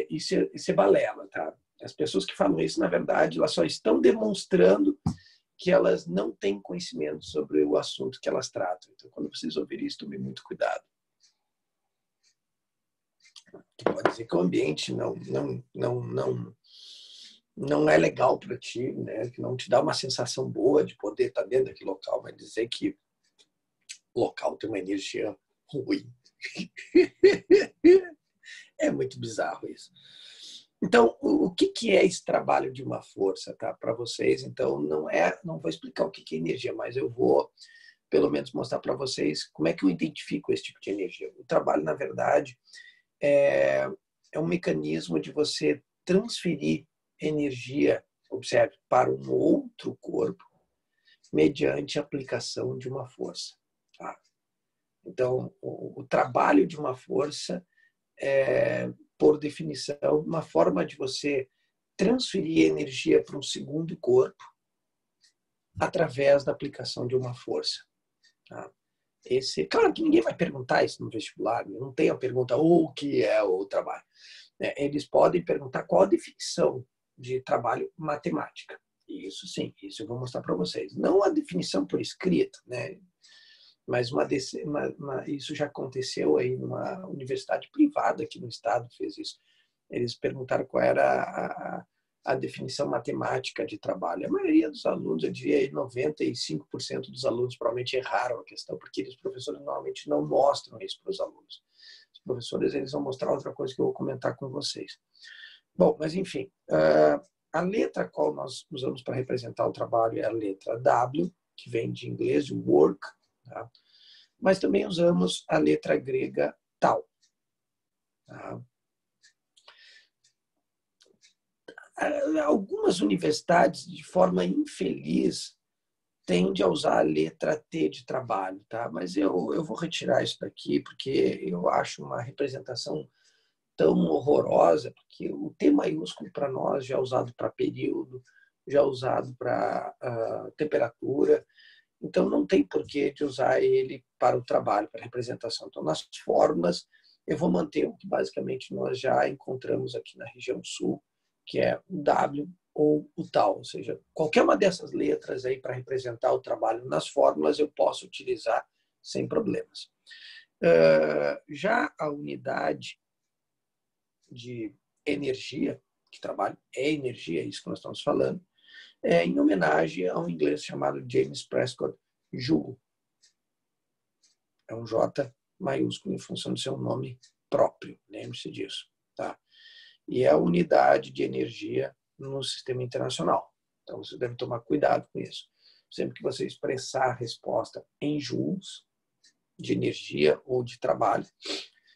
isso é balela, tá? As pessoas que falam isso, na verdade, elas só estão demonstrando que elas não têm conhecimento sobre o assunto que elas tratam. Então, quando vocês ouvirem isso, tomem muito cuidado. Que pode dizer que o ambiente não é legal para ti, né? Que não te dá uma sensação boa de poder estar dentro daquele local, vai dizer que o local tem uma energia ruim. É muito bizarro isso. Então, o que é esse trabalho de uma força, tá? Para vocês, então, não vou explicar o que é energia, mas eu vou, pelo menos, mostrar para vocês como é que eu identifico esse tipo de energia. O trabalho, na verdade, é um mecanismo de você transferir energia, observe, para um outro corpo mediante a aplicação de uma força. Tá? Então, o trabalho de uma força é, por definição, uma forma de você transferir energia para um segundo corpo através da aplicação de uma força. Tá? Claro que ninguém vai perguntar isso no vestibular, não tem a pergunta o que é o trabalho. Eles podem perguntar qual a definição de trabalho matemática. Isso sim, isso eu vou mostrar para vocês. Não a definição por escrita, né? Mas isso já aconteceu aí numa universidade privada aqui no estado, fez isso. Eles perguntaram qual era a definição matemática de trabalho. A maioria dos alunos, eu diria 95% dos alunos provavelmente erraram a questão, porque os professores normalmente não mostram isso para os alunos. Os professores eles vão mostrar outra coisa que eu vou comentar com vocês. Bom, mas enfim, a letra qual nós usamos para representar o trabalho é a letra W, que vem de inglês, de work, tá? Mas também usamos a letra grega tau. Tá? Algumas universidades, de forma infeliz, tendem a usar a letra T de trabalho, tá? Mas eu vou retirar isso daqui, porque eu acho uma representação tão horrorosa, porque o T maiúsculo para nós já é usado para período, já é usado para temperatura, então não tem porquê de usar ele para o trabalho, para a representação. Então, nas fórmulas, eu vou manter o que basicamente nós já encontramos aqui na região sul, que é o W ou o tal, ou seja, qualquer uma dessas letras aí para representar o trabalho nas fórmulas eu posso utilizar sem problemas. Já a unidade de energia, que trabalho é energia, é isso que nós estamos falando, é em homenagem a um inglês chamado James Prescott Joule. É um J maiúsculo em função do seu nome próprio, lembre-se disso. Tá? E é a unidade de energia no sistema internacional. Então, você deve tomar cuidado com isso. Sempre que você expressar a resposta em joules, de energia ou de trabalho,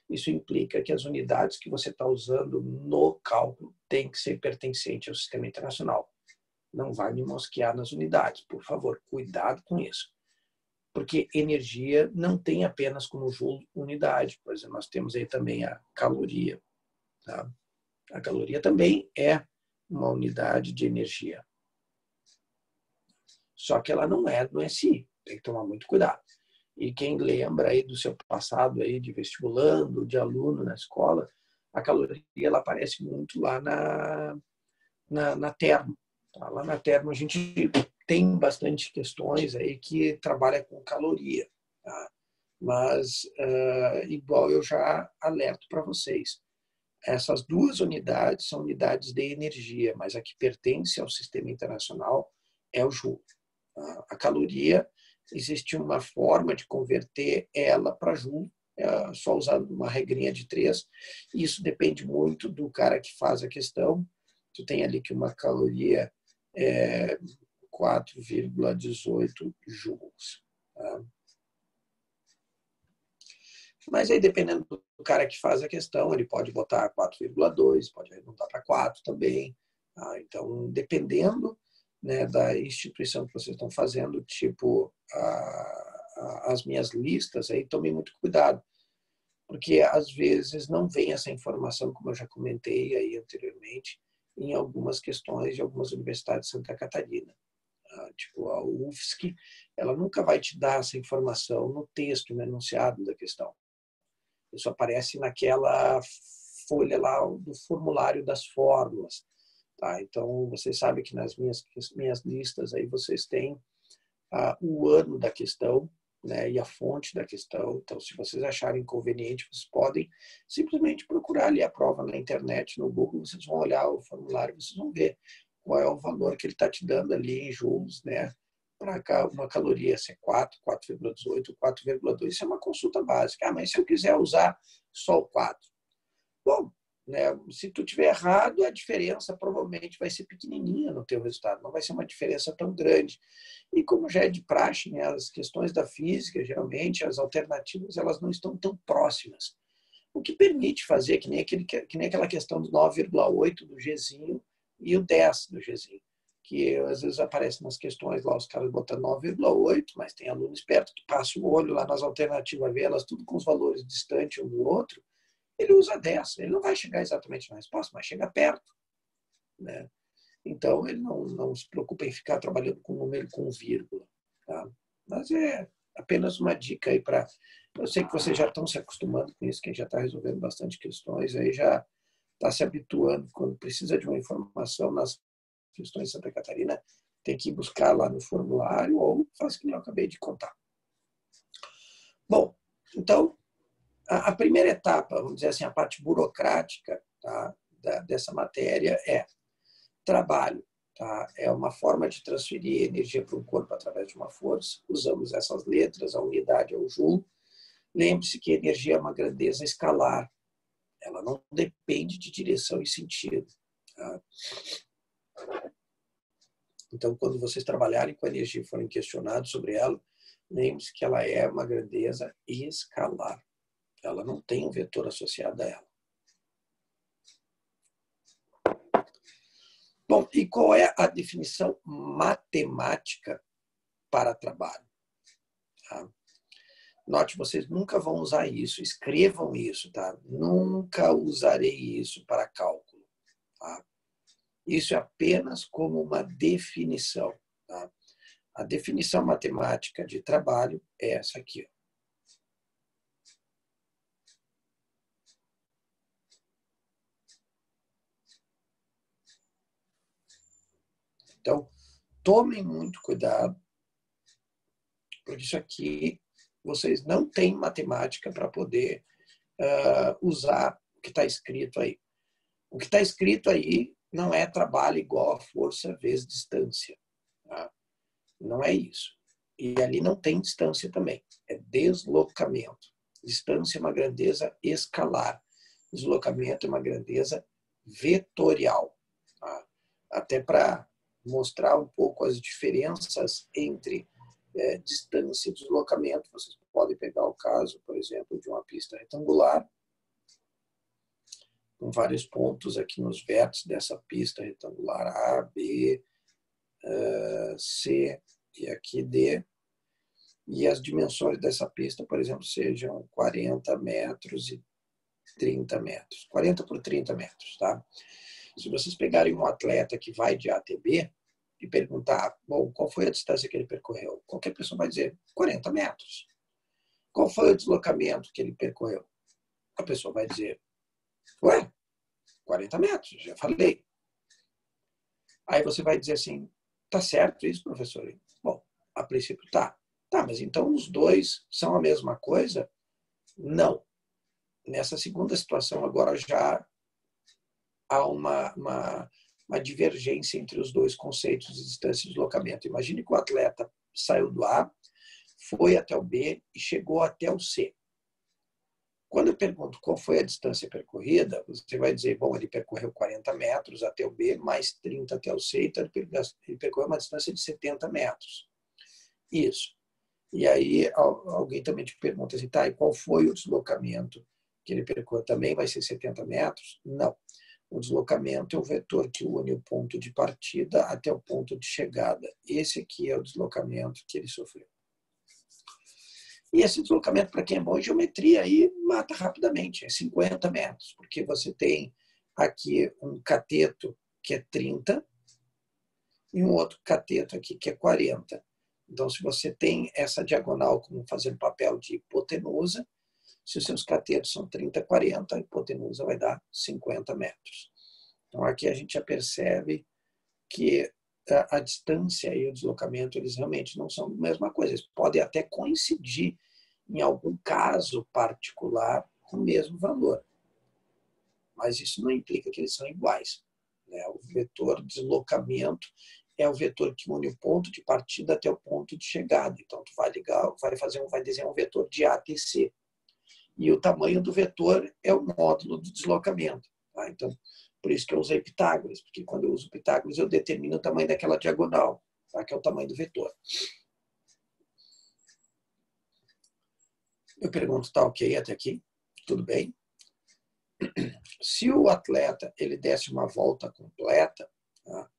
isso implica que as unidades que você está usando no cálculo têm que ser pertencentes ao sistema internacional. Não vai me mosquear nas unidades, por favor, cuidado com isso. Porque energia não tem apenas como joule unidade. Por exemplo, nós temos aí também a caloria. Tá? A caloria também é uma unidade de energia. Só que ela não é do SI. Tem que tomar muito cuidado. E quem lembra aí do seu passado aí de vestibulando, de aluno na escola, a caloria ela aparece muito lá na termo. Tá? Lá na termo a gente tem bastante questões aí que trabalha com caloria. Tá? Mas, igual eu já alerto para vocês, essas duas unidades são unidades de energia, mas a que pertence ao sistema internacional é o joule. Tá? A caloria, existe uma forma de converter ela para joule, só usando uma regrinha de 3. Isso depende muito do cara que faz a questão. Tu tem ali que uma caloria é 4,18 joules. Tá? Mas aí, dependendo do cara que faz a questão, ele pode botar 4,2, pode arredondar para 4 também. Tá? Então, dependendo, né, da instituição que vocês estão fazendo, tipo as minhas listas, aí tomem muito cuidado, porque às vezes não vem essa informação, como eu já comentei aí anteriormente, em algumas questões de algumas universidades de Santa Catarina. Tipo a UFSC, ela nunca vai te dar essa informação no texto, no enunciado da questão. Isso aparece naquela folha lá do formulário das fórmulas. Tá? Então, vocês sabem que nas minhas listas aí vocês têm o ano da questão, né, e a fonte da questão. Então, se vocês acharem conveniente, vocês podem simplesmente procurar ali a prova na internet, no Google, vocês vão olhar o formulário, vocês vão ver qual é o valor que ele está te dando ali em joules, né, para uma caloria, se é 4, 4,18, 4,2, isso é uma consulta básica. Mas se eu quiser usar só o 4? Bom, né, se tu tiver errado, a diferença provavelmente vai ser pequenininha no teu resultado, não vai ser uma diferença tão grande. E como já é de praxe, né, as questões da física, geralmente, as alternativas, elas não estão tão próximas. O que permite fazer, que nem aquela questão do 9,8 do Gzinho e o 10 do Gzinho, que às vezes aparece nas questões lá, os caras botam 9,8, mas tem aluno esperto que passa o olho lá nas alternativas, vê elas tudo com os valores distantes um do outro, ele usa 10. Ele não vai chegar exatamente na resposta, mas chega perto. Né? Então, ele não se preocupa em ficar trabalhando com número com vírgula. Tá? Mas é apenas uma dica aí para... Eu sei que vocês já estão se acostumando com isso, quem já está resolvendo bastante questões, aí já está se habituando, quando precisa de uma informação nas questões de Santa Catarina, tem que ir buscar lá no formulário ou faz o que eu acabei de contar. Bom, então, a primeira etapa, vamos dizer assim, a parte burocrática, tá, dessa matéria é trabalho. Tá? É uma forma de transferir energia para o corpo através de uma força. Usamos essas letras, a unidade é o joule. Lembre-se que a energia é uma grandeza escalar. Ela não depende de direção e sentido. Tá? Então, quando vocês trabalharem com a energia e forem questionados sobre ela, lembre-se que ela é uma grandeza escalar. Ela não tem um vetor associado a ela. Bom, e qual é a definição matemática para trabalho? Tá? Note, vocês nunca vão usar isso, escrevam isso, tá? Nunca usarei isso para cálculo, tá? Isso é apenas como uma definição, tá? A definição matemática de trabalho é essa aqui. Então, tomem muito cuidado, porque isso aqui vocês não têm matemática para poder usar o que está escrito aí. O que está escrito aí não é trabalho igual a força vezes distância. Tá? Não é isso. E ali não tem distância também. É deslocamento. Distância é uma grandeza escalar. Deslocamento é uma grandeza vetorial. Tá? Até para mostrar um pouco as diferenças entre distância e deslocamento, vocês podem pegar o caso, por exemplo, de uma pista retangular, com vários pontos aqui nos vértices dessa pista retangular, A, B, C e aqui D, e as dimensões dessa pista, por exemplo, sejam 40 metros e 30 metros, 40 por 30 metros, tá? Se vocês pegarem um atleta que vai de A até B e perguntar, bom, qual foi a distância que ele percorreu? Qualquer pessoa vai dizer 40 metros. Qual foi o deslocamento que ele percorreu? A pessoa vai dizer, ué, 40 metros, já falei. Aí você vai dizer assim, tá certo isso, professor? Bom, a princípio tá. Tá, mas então os dois são a mesma coisa? Não. Nessa segunda situação, agora já há uma divergência entre os dois conceitos de distância e deslocamento. Imagine que o atleta saiu do A, foi até o B e chegou até o C. Quando eu pergunto qual foi a distância percorrida, você vai dizer, bom, ele percorreu 40 metros até o B, mais 30 até o C, então ele percorreu uma distância de 70 metros. Isso. E aí alguém também te pergunta assim, tá, e qual foi o deslocamento que ele percorreu? Também vai ser 70 metros? Não. O deslocamento é o vetor que une o ponto de partida até o ponto de chegada. Esse aqui é o deslocamento que ele sofreu. E esse deslocamento, para quem é bom em geometria, aí mata rapidamente, é 50 metros, porque você tem aqui um cateto que é 30 e um outro cateto aqui que é 40. Então, se você tem essa diagonal como fazendo papel de hipotenusa, se os seus catetos são 30, 40, a hipotenusa vai dar 50 metros. Então, aqui a gente já percebe que a distância e o deslocamento, eles realmente não são a mesma coisa. Eles podem até coincidir em algum caso particular com o mesmo valor. Mas isso não implica que eles são iguais. Né? O vetor deslocamento é o vetor que une o ponto de partida até o ponto de chegada. Então, tu vai ligar, vai desenhar um vetor de A até C. E o tamanho do vetor é o módulo do deslocamento. Tá? Então, por isso que eu usei Pitágoras, porque quando eu uso Pitágoras, eu determino o tamanho daquela diagonal, tá? Que é o tamanho do vetor. Eu pergunto, tá ok até aqui? Tudo bem? Se o atleta ele desse uma volta completa, tá?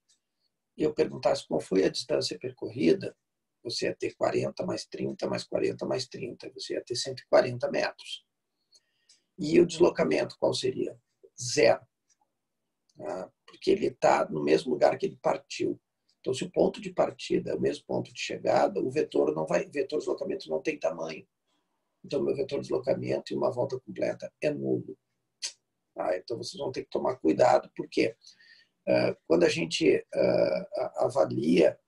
E eu perguntasse qual foi a distância percorrida, você ia ter 40 mais 30 mais 40 mais 30, você ia ter 140 metros. E o deslocamento qual seria? Zero. Porque ele está no mesmo lugar que ele partiu. Então, se o ponto de partida é o mesmo ponto de chegada, o vetor vetor de deslocamento não tem tamanho. Então, meu vetor de deslocamento e uma volta completa é nulo. Então, vocês vão ter que tomar cuidado, porque quando a gente avalia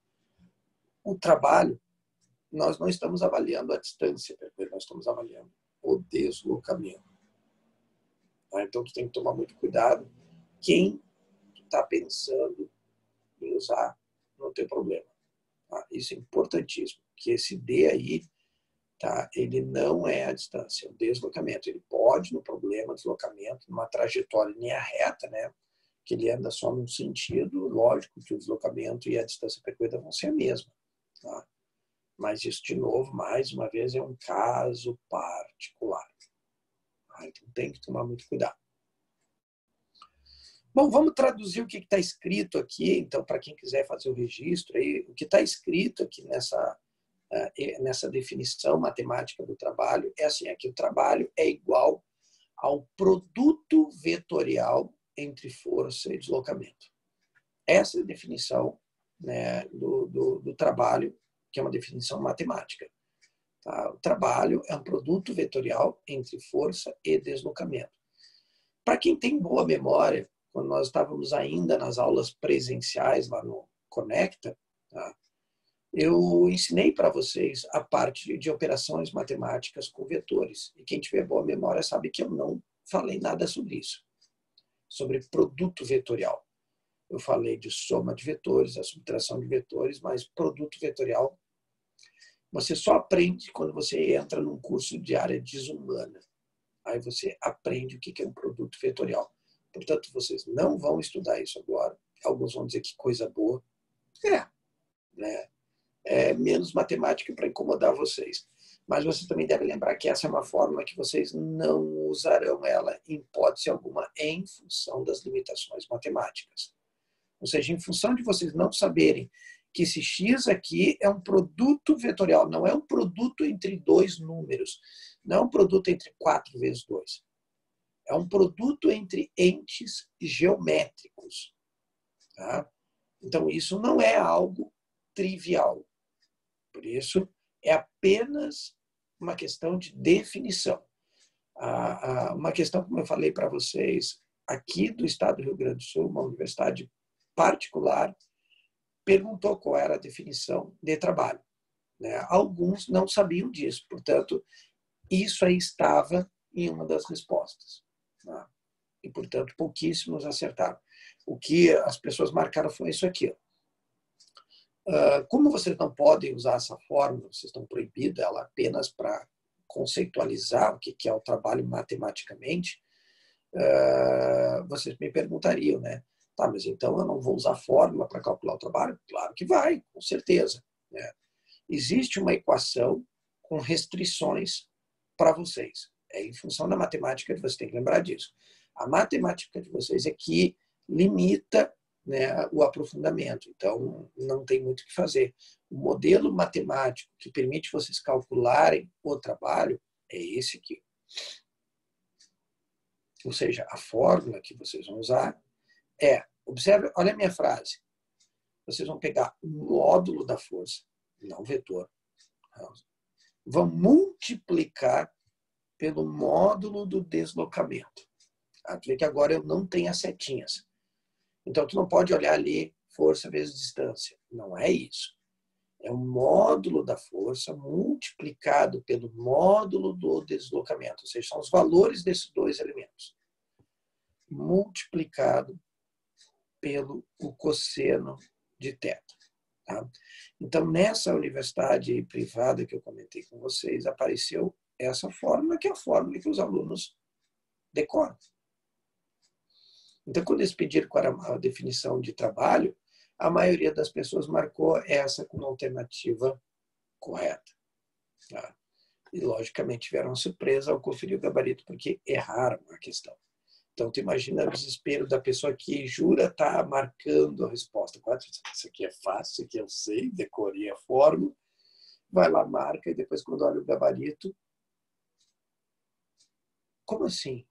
o trabalho, nós não estamos avaliando a distância, nós estamos avaliando o deslocamento. Então, tu tem que tomar muito cuidado. Quem está pensando em usar, não tem problema. Isso é importantíssimo, que esse D aí, tá, ele não é a distância, é o deslocamento. Ele pode, no problema, deslocamento, numa trajetória linha reta, né, que ele anda só num sentido, lógico que o deslocamento e a distância percorrida vão ser a mesma. Tá? Mas isso, de novo, mais uma vez, é um caso particular. Então tem que tomar muito cuidado. Bom, vamos traduzir o que está escrito aqui, então, para quem quiser fazer o registro. Aí, o que está escrito aqui nessa definição matemática do trabalho é assim, que o trabalho é igual ao produto vetorial entre força e deslocamento. Essa é a definição, né, do trabalho, que é uma definição matemática. Tá? O trabalho é um produto vetorial entre força e deslocamento. Para quem tem boa memória, quando nós estávamos ainda nas aulas presenciais lá no Conecta, tá? Eu ensinei para vocês a parte de operações matemáticas com vetores. E quem tiver boa memória sabe que eu não falei nada sobre isso, sobre produto vetorial. Eu falei de soma de vetores, a subtração de vetores, mas produto vetorial você só aprende quando você entra num curso de área desumana. Aí você aprende o que é um produto vetorial. Portanto, vocês não vão estudar isso agora. Alguns vão dizer que coisa boa. Né? É menos matemática para incomodar vocês. Mas você também deve lembrar que essa é uma fórmula que vocês não usarão ela em hipótese alguma em função das limitações matemáticas. Ou seja, em função de vocês não saberem que esse x aqui é um produto vetorial, não é um produto entre dois números, não é um produto entre 4 vezes 2. É um produto entre entes geométricos. Tá? Então, isso não é algo trivial. Por isso, é apenas uma questão de definição. Uma questão, como eu falei para vocês, aqui do estado do Rio Grande do Sul, uma universidade particular, perguntou qual era a definição de trabalho. Né? Alguns não sabiam disso, portanto, isso aí estava em uma das respostas. Né? E, portanto, pouquíssimos acertaram. O que as pessoas marcaram foi isso aqui. Como vocês não podem usar essa fórmula, vocês estão proibidos ela apenas para conceitualizar o que é o trabalho matematicamente, vocês me perguntariam, né? Tá, mas então eu não vou usar fórmula para calcular o trabalho? Claro que vai, com certeza. Né? Existe uma equação com restrições para vocês. É em função da matemática que vocês têm que lembrar disso. A matemática de vocês é que limita, né, o aprofundamento. Então, não tem muito o que fazer. O modelo matemático que permite vocês calcularem o trabalho é esse aqui. Ou seja, a fórmula que vocês vão usar observe, olha a minha frase. Vocês vão pegar o módulo da força, não o vetor, vão multiplicar pelo módulo do deslocamento. Tu vê que agora eu não tenho as setinhas. Então, tu não pode olhar ali força vezes distância. Não é isso. É o módulo da força multiplicado pelo módulo do deslocamento. Ou seja, são os valores desses dois elementos. Multiplicado pelo o cosseno de θ. Tá? Então, nessa universidade privada que eu comentei com vocês, apareceu essa fórmula, que é a fórmula que os alunos decoram. Então, quando eles pediram qual era a definição de trabalho, a maioria das pessoas marcou essa como alternativa correta. Tá? E, logicamente, tiveram uma surpresa ao conferir o gabarito, porque erraram a questão. Então, tu imagina o desespero da pessoa que jura estar marcando a resposta. Isso aqui é fácil, isso aqui eu sei, decorei a fórmula, vai lá, marca, e depois, quando olha o gabarito, como assim?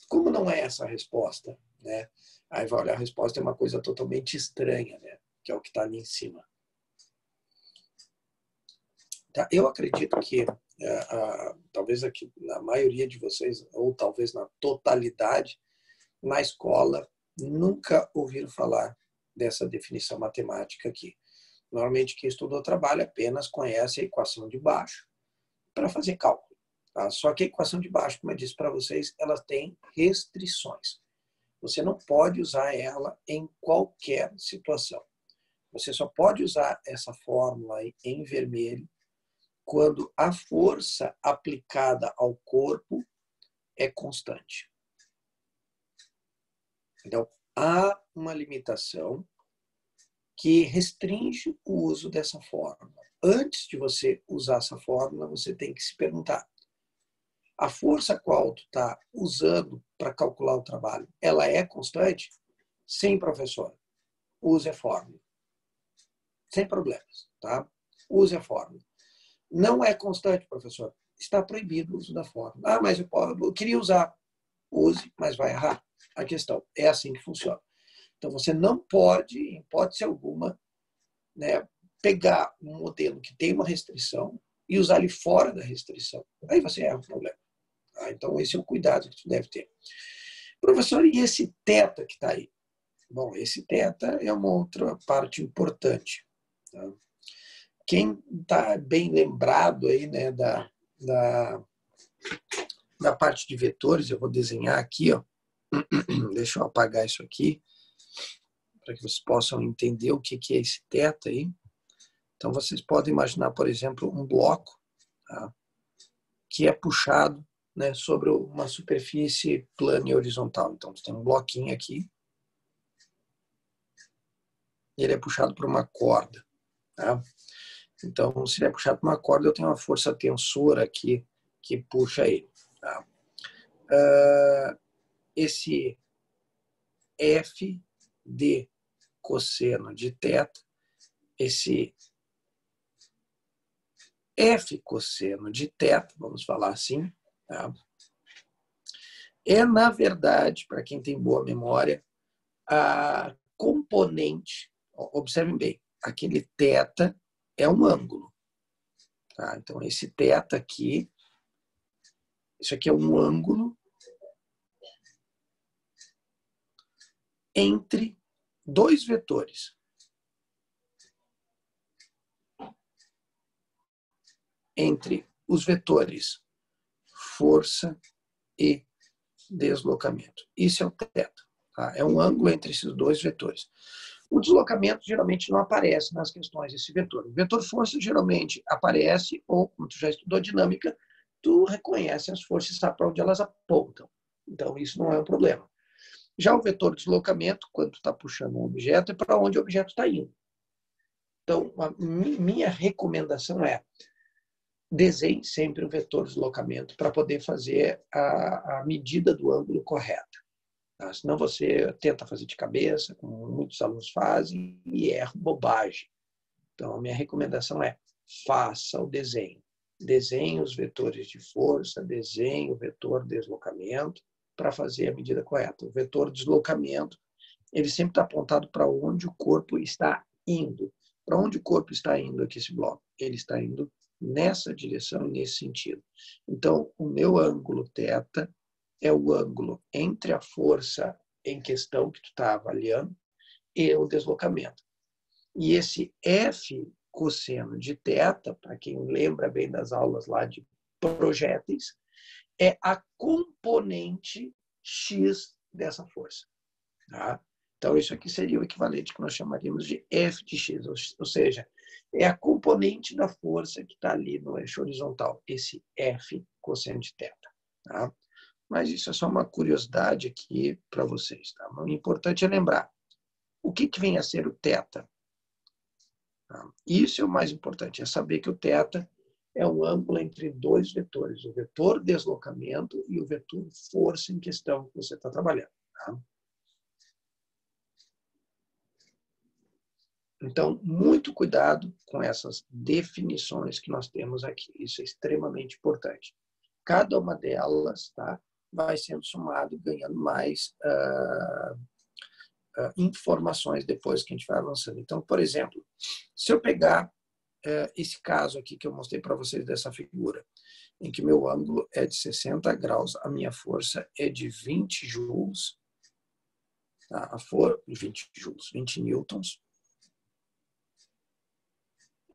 Como não é essa a resposta? Né? Aí vai olhar a resposta, é uma coisa totalmente estranha, né? Que é o que está ali em cima. Tá? Eu acredito que, talvez aqui na maioria de vocês, ou talvez na totalidade, na escola, nunca ouviram falar dessa definição matemática aqui. Normalmente, quem estudou trabalho apenas conhece a equação de baixo para fazer cálculo. Tá? Só que a equação de baixo, como eu disse para vocês, ela tem restrições. Você não pode usar ela em qualquer situação. Você só pode usar essa fórmula aí em vermelho quando a força aplicada ao corpo é constante. Então, há uma limitação que restringe o uso dessa fórmula. Antes de você usar essa fórmula, você tem que se perguntar: a força qual tu está usando para calcular o trabalho, ela é constante? Sim, professor. Use a fórmula. Sem problemas, tá? Use a fórmula. Não é constante, professor. Está proibido o uso da fórmula. Ah, mas eu queria usar. Use, mas vai errar. A questão é assim que funciona. Então, você não pode, em hipótese alguma, né, pegar um modelo que tem uma restrição e usar ele fora da restrição. Aí você erra o problema. Tá? Então, esse é o cuidado que você deve ter. Professor, e esse teta que está aí? Bom, esse teta é uma outra parte importante. Tá? Quem está bem lembrado aí, né, da parte de vetores, eu vou desenhar aqui, ó. Deixa eu apagar isso aqui, para que vocês possam entender o que é esse teta aí. Então, vocês podem imaginar, por exemplo, um bloco, tá, que é puxado, né, sobre uma superfície plana e horizontal. Então, você tem um bloquinho aqui, e ele é puxado por uma corda. Tá? Então, se ele é puxado por uma corda, eu tenho uma força tensora aqui que puxa ele. Tá? Esse F de cosseno de teta, esse F cosseno de teta, vamos falar assim, tá? É, na verdade, para quem tem boa memória, a componente, observem bem, aquele teta é um ângulo. Tá? Então, esse teta aqui, isso aqui é um ângulo entre dois vetores. Entre os vetores força e deslocamento. Isso é o teta. Tá? É um ângulo entre esses dois vetores. O deslocamento geralmente não aparece nas questões desse vetor. O vetor força geralmente aparece, ou como tu já estudou dinâmica, tu reconhece as forças e sabe para onde elas apontam. Então, isso não é um problema. Já o vetor deslocamento, quando tu está puxando um objeto, é para onde o objeto está indo. Então, a minha recomendação é desenhe sempre o vetor deslocamento para poder fazer a medida do ângulo correta. Tá? Senão você tenta fazer de cabeça, como muitos alunos fazem, e erra bobagem. Então, a minha recomendação é faça o desenho. Desenhe os vetores de força, desenhe o vetor deslocamento para fazer a medida correta. O vetor deslocamento, ele sempre está apontado para onde o corpo está indo. Para onde o corpo está indo aqui esse bloco? Ele está indo nessa direção e nesse sentido. Então, o meu ângulo θ é o ângulo entre a força em questão que tu está avaliando e o deslocamento. E esse F cosseno de θ, para quem lembra bem das aulas lá de projéteis, é a componente X dessa força. Tá? Então, isso aqui seria o equivalente que nós chamaríamos de F de X, ou seja, é a componente da força que está ali no eixo horizontal, esse F cosseno de θ. Tá? Mas isso é só uma curiosidade aqui para vocês. Tá? O importante é lembrar o que vem a ser o θ. Tá? Isso é o mais importante, é saber que o θ é um ângulo entre dois vetores, o vetor deslocamento e o vetor força em questão que você está trabalhando. Tá? Então, muito cuidado com essas definições que nós temos aqui. Isso é extremamente importante. Cada uma delas, tá, vai sendo somado e ganhando mais informações depois que a gente vai avançando. Então, por exemplo, se eu pegar esse caso aqui que eu mostrei para vocês dessa figura, em que meu ângulo é de 60 graus, a minha força é de 20 joules, tá? 20 joules, 20 newtons.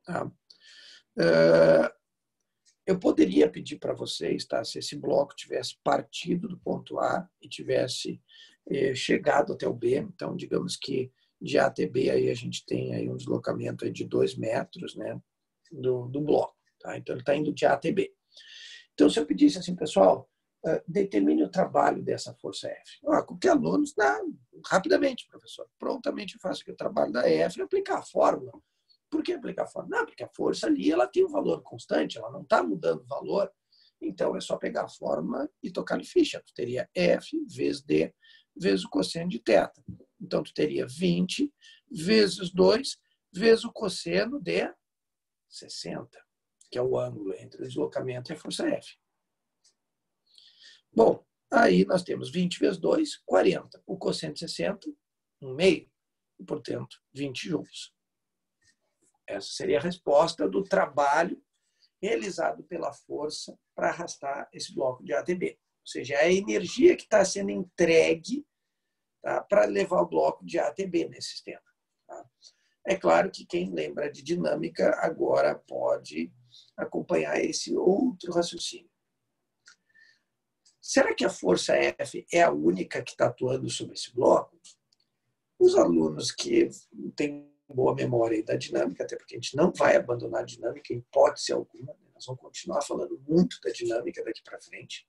Tá? Eu poderia pedir para vocês, tá? Se esse bloco tivesse partido do ponto A e tivesse chegado até o B, então digamos que de A até B aí a gente tem aí um deslocamento aí de 2 metros, né, do bloco. Tá? Então ele está indo de A até B. Então se eu pedisse assim, pessoal, determine o trabalho dessa força F. Qualquer aluno dá rapidamente, professor. Prontamente eu faço aqui o trabalho da F e aplicar a fórmula. Por que aplicar a fórmula? Não, porque a força ali ela tem um valor constante, ela não está mudando o valor. Então é só pegar a fórmula e tocar em ficha. Tu teria F vezes D vezes o cosseno de θ. Então, tu teria 20 vezes 2 vezes o cosseno de 60, que é o ângulo entre o deslocamento e a força F. Bom, aí nós temos 20 vezes 2, 40. O cosseno de 60, 1/2. E, portanto, 20 joules. Essa seria a resposta do trabalho realizado pela força para arrastar esse bloco de ATB. Ou seja, é a energia que está sendo entregue, tá, para levar o bloco de ATB nesse sistema. Tá? É claro que quem lembra de dinâmica agora pode acompanhar esse outro raciocínio. Será que a força F é a única que está atuando sobre esse bloco? Os alunos que têm boa memória da dinâmica, até porque a gente não vai abandonar a dinâmica em hipótese alguma, nós vamos continuar falando muito da dinâmica daqui para frente.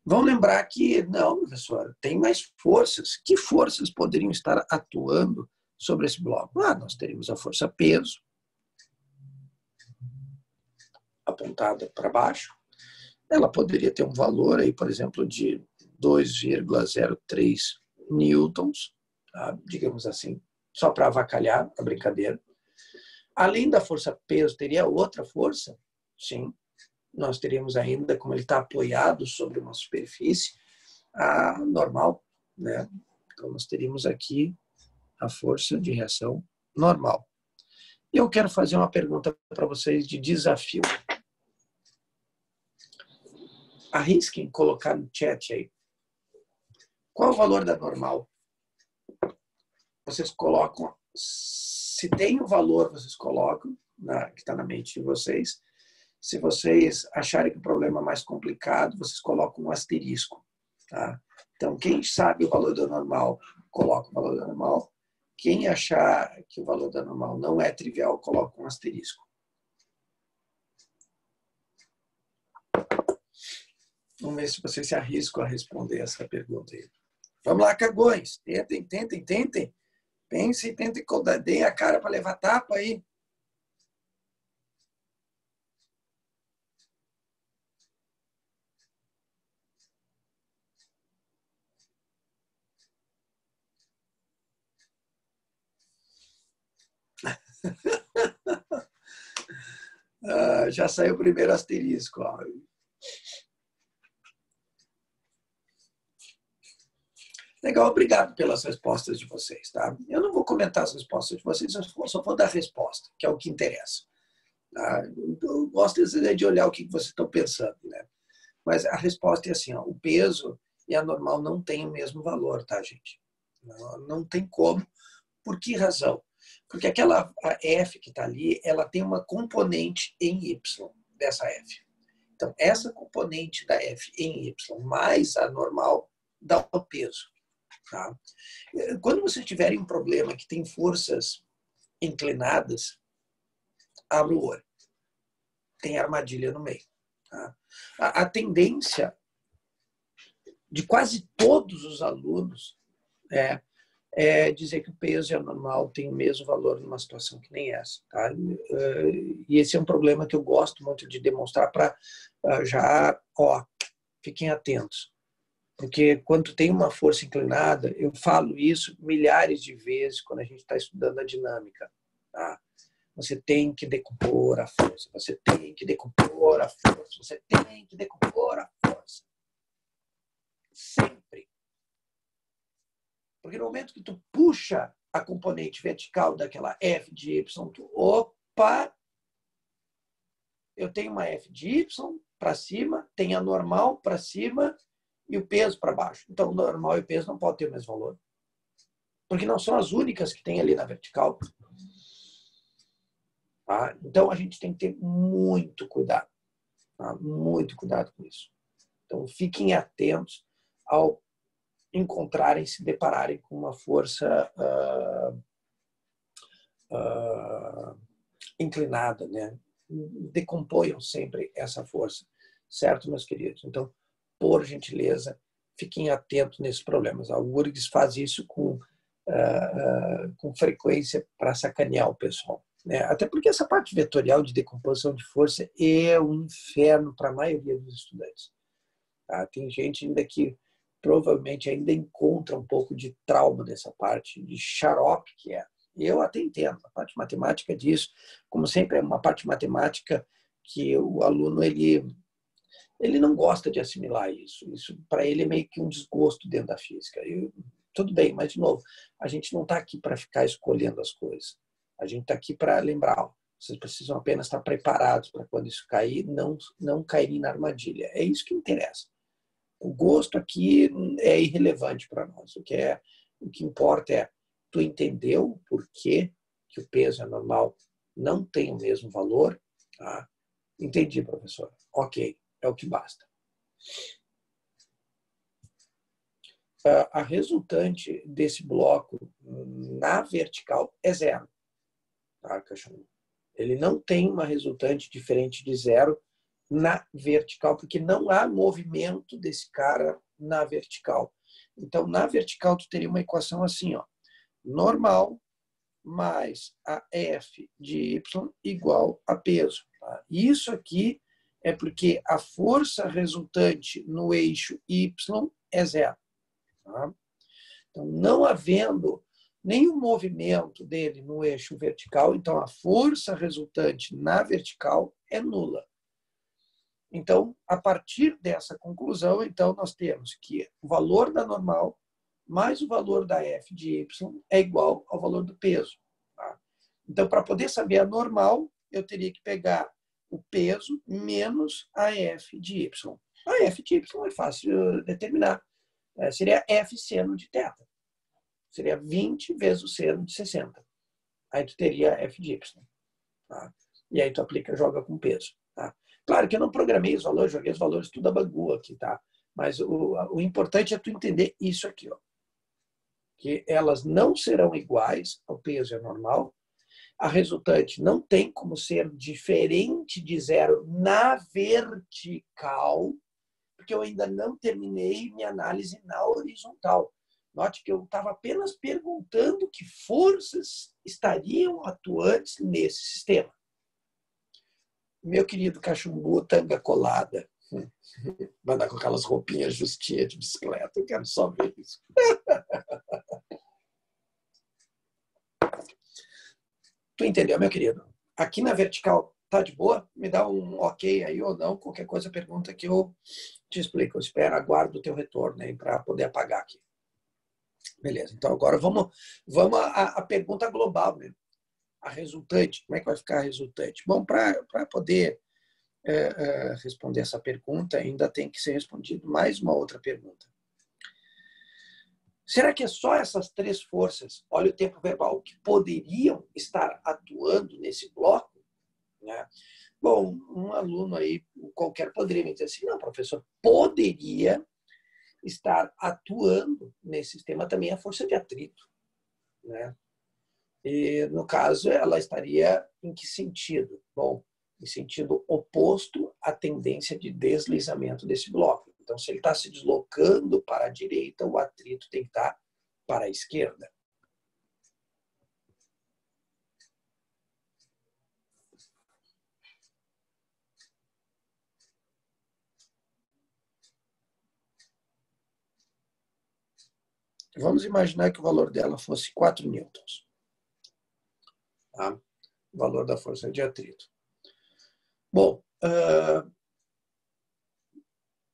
Vão lembrar que, não, professor, tem mais forças. Que forças poderiam estar atuando sobre esse bloco? Nós teríamos a força peso, apontada para baixo. Ela poderia ter um valor, aí, por exemplo, de 2,03 newtons, tá? Digamos assim, só para avacalhar a brincadeira. Além da força peso, teria outra força? Sim. Nós teríamos ainda, como ele está apoiado sobre uma superfície, a normal, né? Então, nós teríamos aqui a força de reação normal. E eu quero fazer uma pergunta para vocês de desafio. Arrisquem colocar no chat aí. Qual é o valor da normal? Vocês colocam, se tem o valor, vocês colocam, que está na mente de vocês. Se vocês acharem que o problema é mais complicado, vocês colocam um asterisco. Tá? Então, quem sabe o valor da normal, coloca o valor da normal. Quem achar que o valor da normal não é trivial, coloca um asterisco. Vamos ver se vocês se arriscam a responder essa pergunta aí. Vamos lá, cagões. Tentem. Pensem, tentem, deem a cara para levar tapa aí. Já saiu o primeiro asterisco. Ó. Legal, obrigado pelas respostas de vocês. Tá? Eu não vou comentar as respostas de vocês, eu só vou dar a resposta, que é o que interessa. Tá? Eu gosto de olhar o que vocês estão pensando. Né? Mas a resposta é assim, ó, o peso e a normal não têm o mesmo valor, tá, gente? Não tem como. Por que razão? Porque aquela F que está ali, ela tem uma componente em Y dessa F. Então, essa componente da F em Y mais a normal dá o peso. Tá? Quando vocês tiverem um problema que tem forças inclinadas, abra o olho. Tem armadilha no meio. Tá? A tendência de quase todos os alunos é dizer que o peso e a normal têm o mesmo valor numa situação que nem essa. Tá? E esse é um problema que eu gosto muito de demonstrar para fiquem atentos. Porque quando tem uma força inclinada, eu falo isso milhares de vezes quando a gente está estudando a dinâmica. Tá? Você tem que decompor a força, você tem que decompor a força, você tem que decompor a força. Sempre. Porque no momento que tu puxa a componente vertical daquela F de Y, eu tenho uma F de Y para cima, tenho a normal para cima e o peso para baixo. Então, o normal e o peso não podem ter o mesmo valor. Porque não são as únicas que tem ali na vertical. Tá? Então, a gente tem que ter muito cuidado. Tá? Muito cuidado com isso. Então, fiquem atentos ao se depararem com uma força inclinada, né? Decomponham sempre essa força, certo, meus queridos? Então, por gentileza, fiquem atentos nesses problemas. A URGS faz isso com frequência para sacanear o pessoal. Né? Até porque essa parte vetorial de decomposição de força é um inferno para a maioria dos estudantes. Tá? Tem gente ainda que provavelmente ainda encontra um pouco de trauma nessa parte de xarope que é. Eu até entendo a parte matemática disso, como sempre é uma parte matemática que o aluno ele não gosta de assimilar isso. Isso para ele é meio que um desgosto dentro da física. Tudo bem, mas de novo, a gente não está aqui para ficar escolhendo as coisas. A gente está aqui para lembrar. Vocês precisam apenas estar preparados para quando isso cair, não caírem na armadilha. É isso que interessa. O gosto aqui é irrelevante para nós. O que importa é tu entendeu por que o peso anormal não tem o mesmo valor? Ah, entendi, professor. Ok, é o que basta. A resultante desse bloco na vertical é zero. Tá, cachorro? Ele não tem uma resultante diferente de zero na vertical, porque não há movimento desse cara na vertical. Então, na vertical, tu teria uma equação assim, ó, normal mais a F de Y igual a peso. Tá? Isso aqui é porque a força resultante no eixo Y é zero. Tá? Então, não havendo nenhum movimento dele no eixo vertical, então a força resultante na vertical é nula. Então, a partir dessa conclusão, então nós temos que o valor da normal mais o valor da F de Y é igual ao valor do peso. Tá? Então, para poder saber a normal, eu teria que pegar o peso menos a F de Y. A F de Y é fácil determinar. Seria F seno de θ. Seria 20 vezes o seno de 60. Aí tu teria F de Y. Tá? E aí tu aplica, joga com peso. Tá? Claro que eu não programei os valores, joguei os valores tudo a bangu aqui, tá? Mas o importante é tu entender isso aqui, ó. Que elas não serão iguais ao peso normal. A resultante não tem como ser diferente de zero na vertical, porque eu ainda não terminei minha análise na horizontal. Note que eu estava apenas perguntando que forças estariam atuantes nesse sistema. Meu querido cachumbu, tanga colada, vai andar com aquelas roupinhas justinhas de bicicleta, eu quero só ver isso. Tu entendeu, meu querido? Aqui na vertical tá de boa? Me dá um ok aí ou não, qualquer coisa pergunta que eu te explico. Eu espero, aguardo o teu retorno aí para poder apagar aqui. Beleza, então agora vamos à pergunta global, né? A resultante, como é que vai ficar a resultante? Bom, para poder responder essa pergunta, ainda tem que ser respondido mais uma outra pergunta. Será que é só essas três forças, olha o tempo verbal, que poderiam estar atuando nesse bloco? Né? Bom, um aluno aí, qualquer, poderia me dizer assim, não, professor, poderia estar atuando nesse sistema também a força de atrito. Né? E, no caso, ela estaria em que sentido? Bom, em sentido oposto à tendência de deslizamento desse bloco. Então, se ele está se deslocando para a direita, o atrito tem que estar para a esquerda. Vamos imaginar que o valor dela fosse 4 newtons. Tá? O valor da força de atrito. Bom,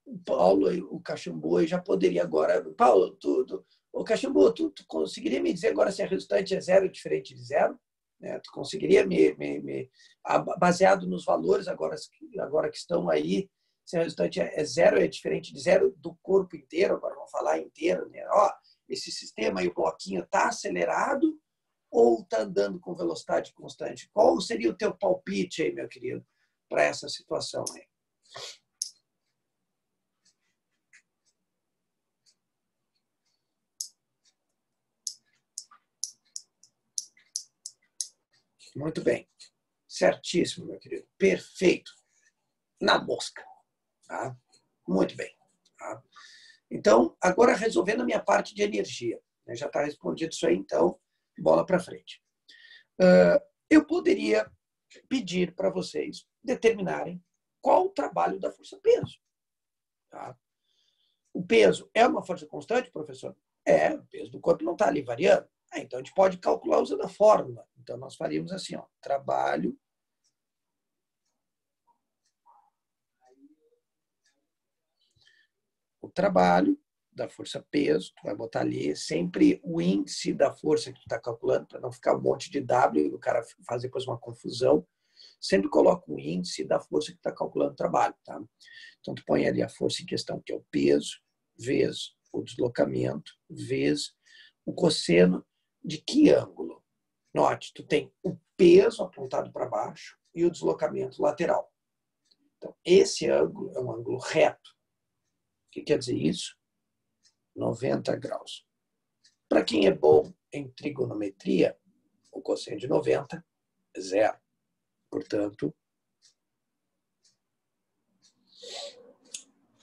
o Paulo, o Cachimbo, já poderia agora... Paulo, o Cachimbo, tu conseguiria me dizer agora se a resultante é zero diferente de zero? Né? Tu conseguiria baseado nos valores agora que estão aí, se a resultante é zero, é diferente de zero do corpo inteiro, agora vamos falar inteiro, né? Ó, esse sistema aí, o bloquinho, está acelerado ou está andando com velocidade constante? Qual seria o teu palpite aí, meu querido, para essa situação aí? Muito bem. Certíssimo, meu querido. Perfeito. Na mosca. Tá? Muito bem. Tá? Então, agora resolvendo a minha parte de energia. Já está respondido isso aí, então, bola para frente. Eu poderia pedir para vocês determinarem qual o trabalho da força-peso. Tá? O peso é uma força constante, professor? É, o peso do corpo não está ali variando. Então, a gente pode calcular usando a fórmula. Então, nós faríamos assim, ó, trabalho o trabalho da força peso, tu vai botar ali sempre o índice da força que tu está calculando, para não ficar um monte de W e o cara faz depois uma confusão. Sempre coloca o índice da força que está calculando o trabalho. Tá? Então, tu põe ali a força em questão, que é o peso, vezes o deslocamento, vezes o cosseno de que ângulo? Note, tu tem o peso apontado para baixo e o deslocamento lateral. Então, esse ângulo é um ângulo reto. O que quer dizer isso? 90 graus. Para quem é bom em trigonometria, o cosseno de 90 é zero. Portanto,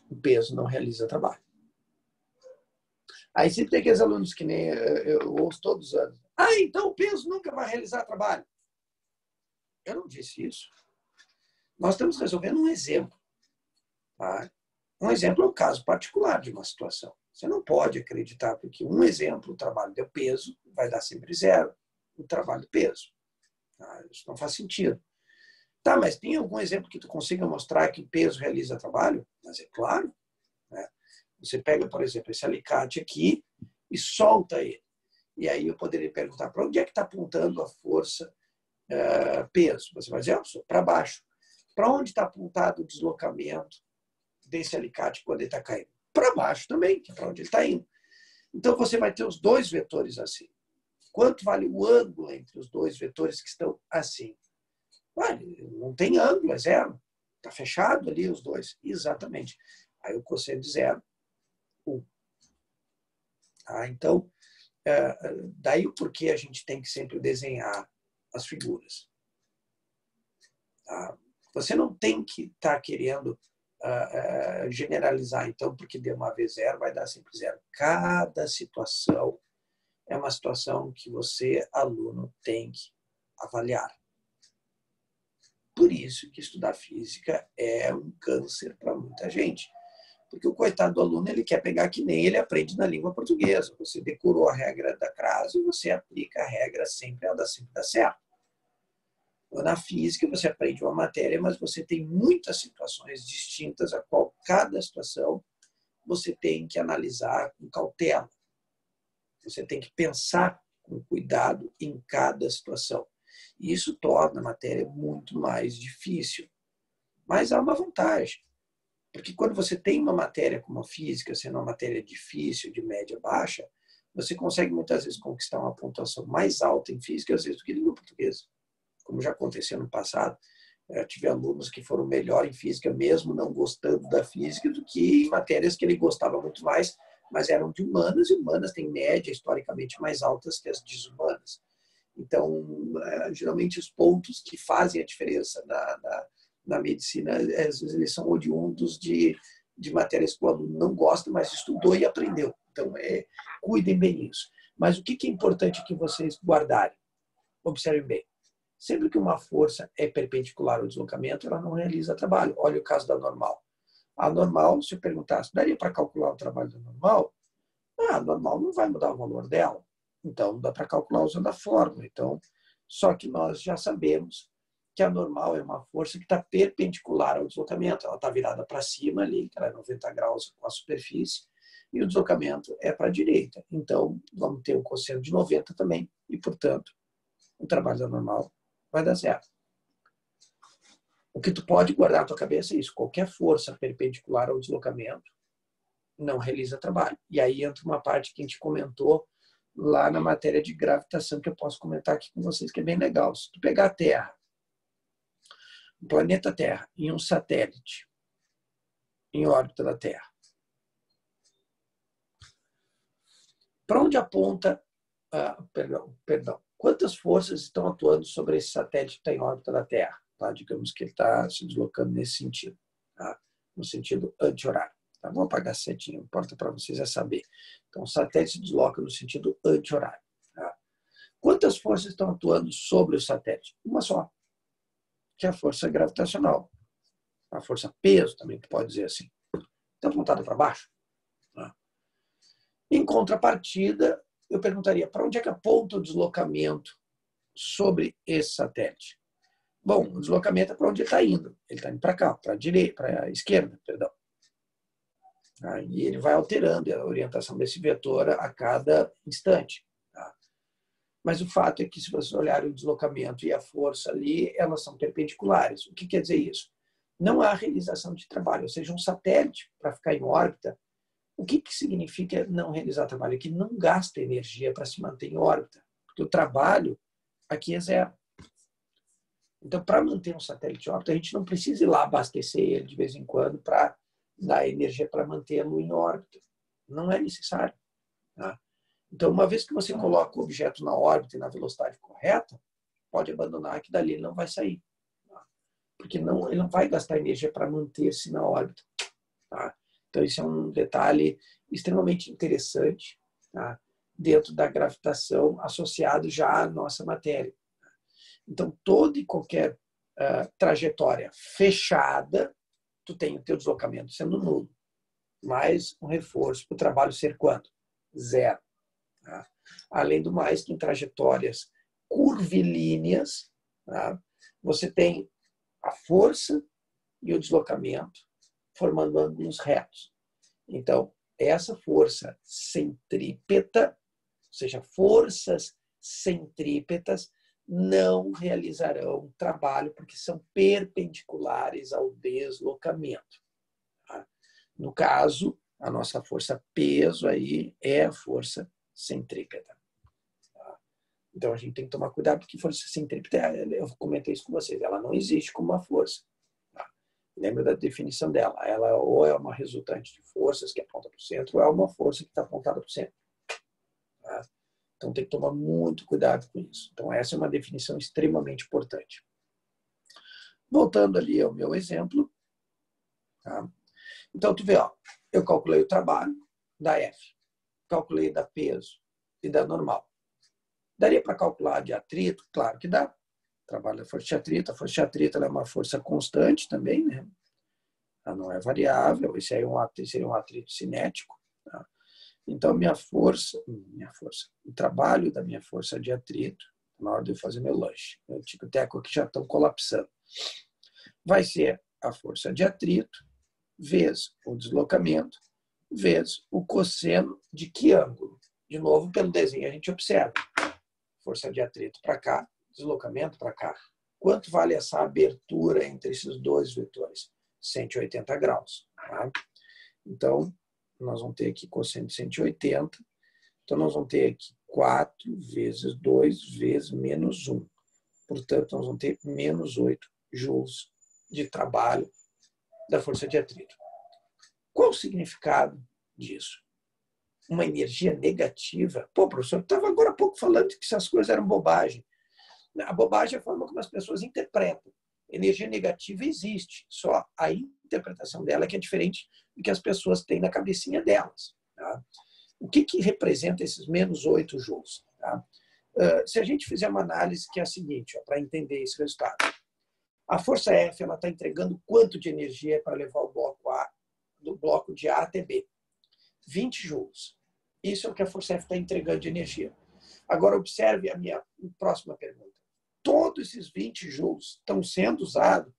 o peso não realiza trabalho. Aí sempre tem aqueles alunos que nem eu ouço todos os anos. Ah, então o peso nunca vai realizar trabalho. Eu não disse isso. Nós estamos resolvendo um exemplo. Tá? Um exemplo é um caso particular de uma situação. Você não pode acreditar porque um exemplo, o trabalho deu peso, vai dar sempre zero. O trabalho peso. Tá? Isso não faz sentido. Tá, mas tem algum exemplo que tu consiga mostrar que o peso realiza trabalho? Mas é claro. Né? Você pega, por exemplo, esse alicate aqui e solta ele. E aí eu poderia perguntar para onde é que está apontando a força peso? Você vai dizer, para baixo. Para onde está apontado o deslocamento desse alicate quando ele está caindo? Para baixo também, que é para onde ele está indo. Então você vai ter os dois vetores assim. Quanto vale o ângulo entre os dois vetores que estão assim? Vale, não tem ângulo, é zero. Está fechado ali os dois. Exatamente. Aí o cosseno de zero, 1. Tá? Então, daí o porquê a gente tem que sempre desenhar as figuras. Tá? Você não tem que estar querendo generalizar, então, porque deu uma vez zero, vai dar sempre zero. Cada situação é uma situação que você, aluno, tem que avaliar. Por isso que estudar física é um câncer para muita gente. Porque o coitado do aluno, ele quer pegar que nem ele aprende na língua portuguesa. Você decorou a regra da crase e você aplica a regra sempre, ela sempre dá certo. Na física, você aprende uma matéria, mas você tem muitas situações distintas, a qual cada situação você tem que analisar com cautela. Você tem que pensar com cuidado em cada situação. E isso torna a matéria muito mais difícil. Mas há uma vantagem. Porque quando você tem uma matéria como a física, sendo uma matéria difícil, de média baixa, você consegue muitas vezes conquistar uma pontuação mais alta em física, às vezes, do que no português. Como já aconteceu no passado, tive alunos que foram melhor em física, mesmo não gostando da física, do que em matérias que ele gostava muito mais, mas eram de humanas, e humanas têm média historicamente mais altas que as desumanas. Então, geralmente, os pontos que fazem a diferença na medicina, às vezes, eles são oriundos de matérias que o aluno não gosta, mas estudou e aprendeu. Então, cuidem bem disso. Mas o que é importante que vocês guardarem? Observem bem. Sempre que uma força é perpendicular ao deslocamento, ela não realiza trabalho. Olha o caso da normal. A normal, se eu perguntasse, daria para calcular o trabalho da normal? A normal não vai mudar o valor dela. Então, dá para calcular usando a fórmula. Então, só que nós já sabemos que a normal é uma força que está perpendicular ao deslocamento. Ela está virada para cima ali, que ela é 90 graus com a superfície, e o deslocamento é para a direita. Então, vamos ter um cosseno de 90 também, e, portanto, o trabalho da normal vai dar zero. O que tu pode guardar na tua cabeça é isso. Qualquer força perpendicular ao deslocamento não realiza trabalho. E aí entra uma parte que a gente comentou lá na matéria de gravitação, que eu posso comentar aqui com vocês, que é bem legal. Se tu pegar a Terra, o planeta Terra, e um satélite em órbita da Terra, para onde aponta, perdão, quantas forças estão atuando sobre esse satélite que está em órbita da Terra? Tá? Digamos que ele está se deslocando nesse sentido, tá? No sentido anti-horário. Tá? Vou apagar a setinha, importa para vocês é saber. Então, o satélite se desloca no sentido anti-horário. Tá? Quantas forças estão atuando sobre o satélite? Uma só, que é a força gravitacional. A força peso também, que pode dizer assim. Está apontada para baixo. Em contrapartida, eu perguntaria, para onde é que aponta o deslocamento sobre esse satélite? Bom, o deslocamento é para onde ele está indo. Ele está indo para cá, para a direita, para a esquerda, perdão. E ele vai alterando a orientação desse vetor a cada instante. Tá? Mas o fato é que, se você olhar o deslocamento e a força ali, elas são perpendiculares. O que quer dizer isso? Não há realização de trabalho, ou seja, um satélite, para ficar em órbita, o que significa não realizar trabalho? É que não gasta energia para se manter em órbita, porque o trabalho aqui é zero. Então, para manter um satélite em órbita, a gente não precisa ir lá abastecer ele de vez em quando para dar energia para mantê-lo em órbita. Não é necessário. Tá? Então, uma vez que você coloca o objeto na órbita e na velocidade correta, pode abandonar que dali ele não vai sair. Tá? Porque ele não vai gastar energia para manter-se na órbita. Tá? Então, isso é um detalhe extremamente interessante, tá? Dentro da gravitação associado já à nossa matéria. Então, toda e qualquer trajetória fechada, tu tem o teu deslocamento sendo nulo. Mais um reforço para o trabalho ser quanto? Zero. Tá? Além do mais, que em trajetórias curvilíneas, tá? Você tem a força e o deslocamento formando ângulos retos. Então, essa força centrípeta, ou seja, forças centrípetas, não realizarão trabalho porque são perpendiculares ao deslocamento. Tá? No caso, a nossa força peso aí é a força centrípeta. Tá? Então a gente tem que tomar cuidado porque força centrípeta, eu comentei isso com vocês, ela não existe como uma força. Tá? Lembra da definição dela? Ela ou é uma resultante de forças que aponta para o centro, ou é uma força que está apontada para o centro. Tá? Então tem que tomar muito cuidado com isso. Então essa é uma definição extremamente importante. Voltando ali ao meu exemplo. Tá? Então tu vê, ó, eu calculei o trabalho da F, calculei da peso e da normal. Daria para calcular de atrito? Claro que dá. Trabalho da força de atrito. A força de atrito ela é uma força constante também, né? Ela não é variável. Esse aí seria um atrito cinético. Tá? Então, o trabalho da minha força de atrito, na hora de eu fazer meu lanche, o tico-teco aqui já estão colapsando, vai ser a força de atrito vezes o deslocamento vezes o cosseno de que ângulo? De novo, pelo desenho, a gente observa. Força de atrito para cá, deslocamento para cá. Quanto vale essa abertura entre esses dois vetores? 180 graus. Tá? Então, nós vamos ter aqui cosseno de 180. Então, nós vamos ter aqui 4 vezes 2 vezes menos 1. Portanto, nós vamos ter menos 8 joules de trabalho da força de atrito. Qual o significado disso? Uma energia negativa? Pô, professor, eu estava agora há pouco falando que essas coisas eram bobagem. A bobagem é a forma como as pessoas interpretam. Energia negativa existe, só a interpretação dela que é diferente do que as pessoas têm na cabecinha delas. Tá? O que representa esses menos 8 joules? Tá? Se a gente fizer uma análise que é a seguinte, para entender esse resultado. A força F está entregando quanto de energia para levar o bloco A, do bloco de A até B? 20 joules. Isso é o que a força F está entregando de energia. Agora, observe a minha próxima pergunta. Todos esses 20 joules estão sendo usados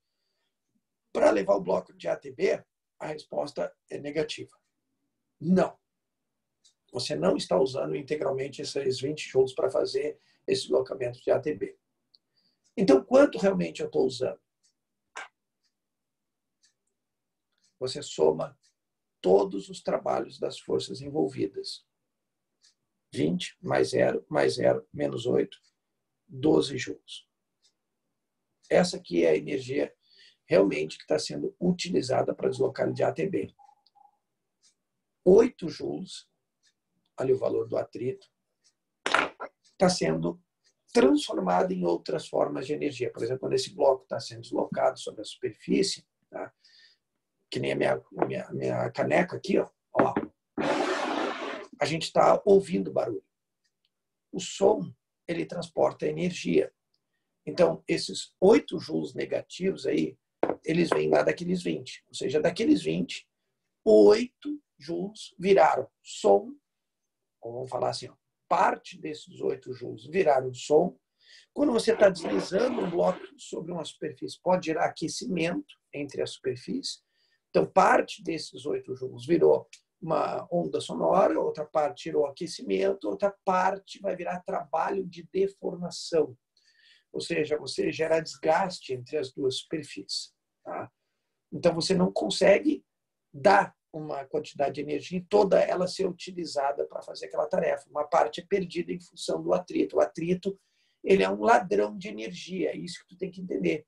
para levar o bloco de A até B? A resposta é negativa. Não. Você não está usando integralmente esses 20 joules para fazer esse deslocamento de A até B. Então, quanto realmente eu estou usando? Você soma todos os trabalhos das forças envolvidas. 20 mais 0, menos 8, 12 joules. Essa aqui é a energia realmente que está sendo utilizada para deslocar de A até B. 8 joules, ali o valor do atrito, está sendo transformado em outras formas de energia. Por exemplo, quando esse bloco está sendo deslocado sobre a superfície, tá? Que nem a minha caneca aqui, ó, a gente está ouvindo barulho. O som, ele transporta energia. Então, esses 8 joules negativos aí, eles vêm lá daqueles 20. Ou seja, daqueles 20, 8 joules viraram som ou vamos falar assim, ó, parte desses 8 joules viraram som. Quando você está deslizando um bloco sobre uma superfície, pode gerar aquecimento entre a superfície. Então, parte desses 8 joules virou uma onda sonora, outra parte tirou aquecimento, outra parte vai virar trabalho de deformação. Ou seja, você gera desgaste entre as duas superfícies. Tá? Então, você não consegue dar uma quantidade de energia e toda ela ser utilizada para fazer aquela tarefa. Uma parte é perdida em função do atrito. O atrito, ele é um ladrão de energia, é isso que tu tem que entender.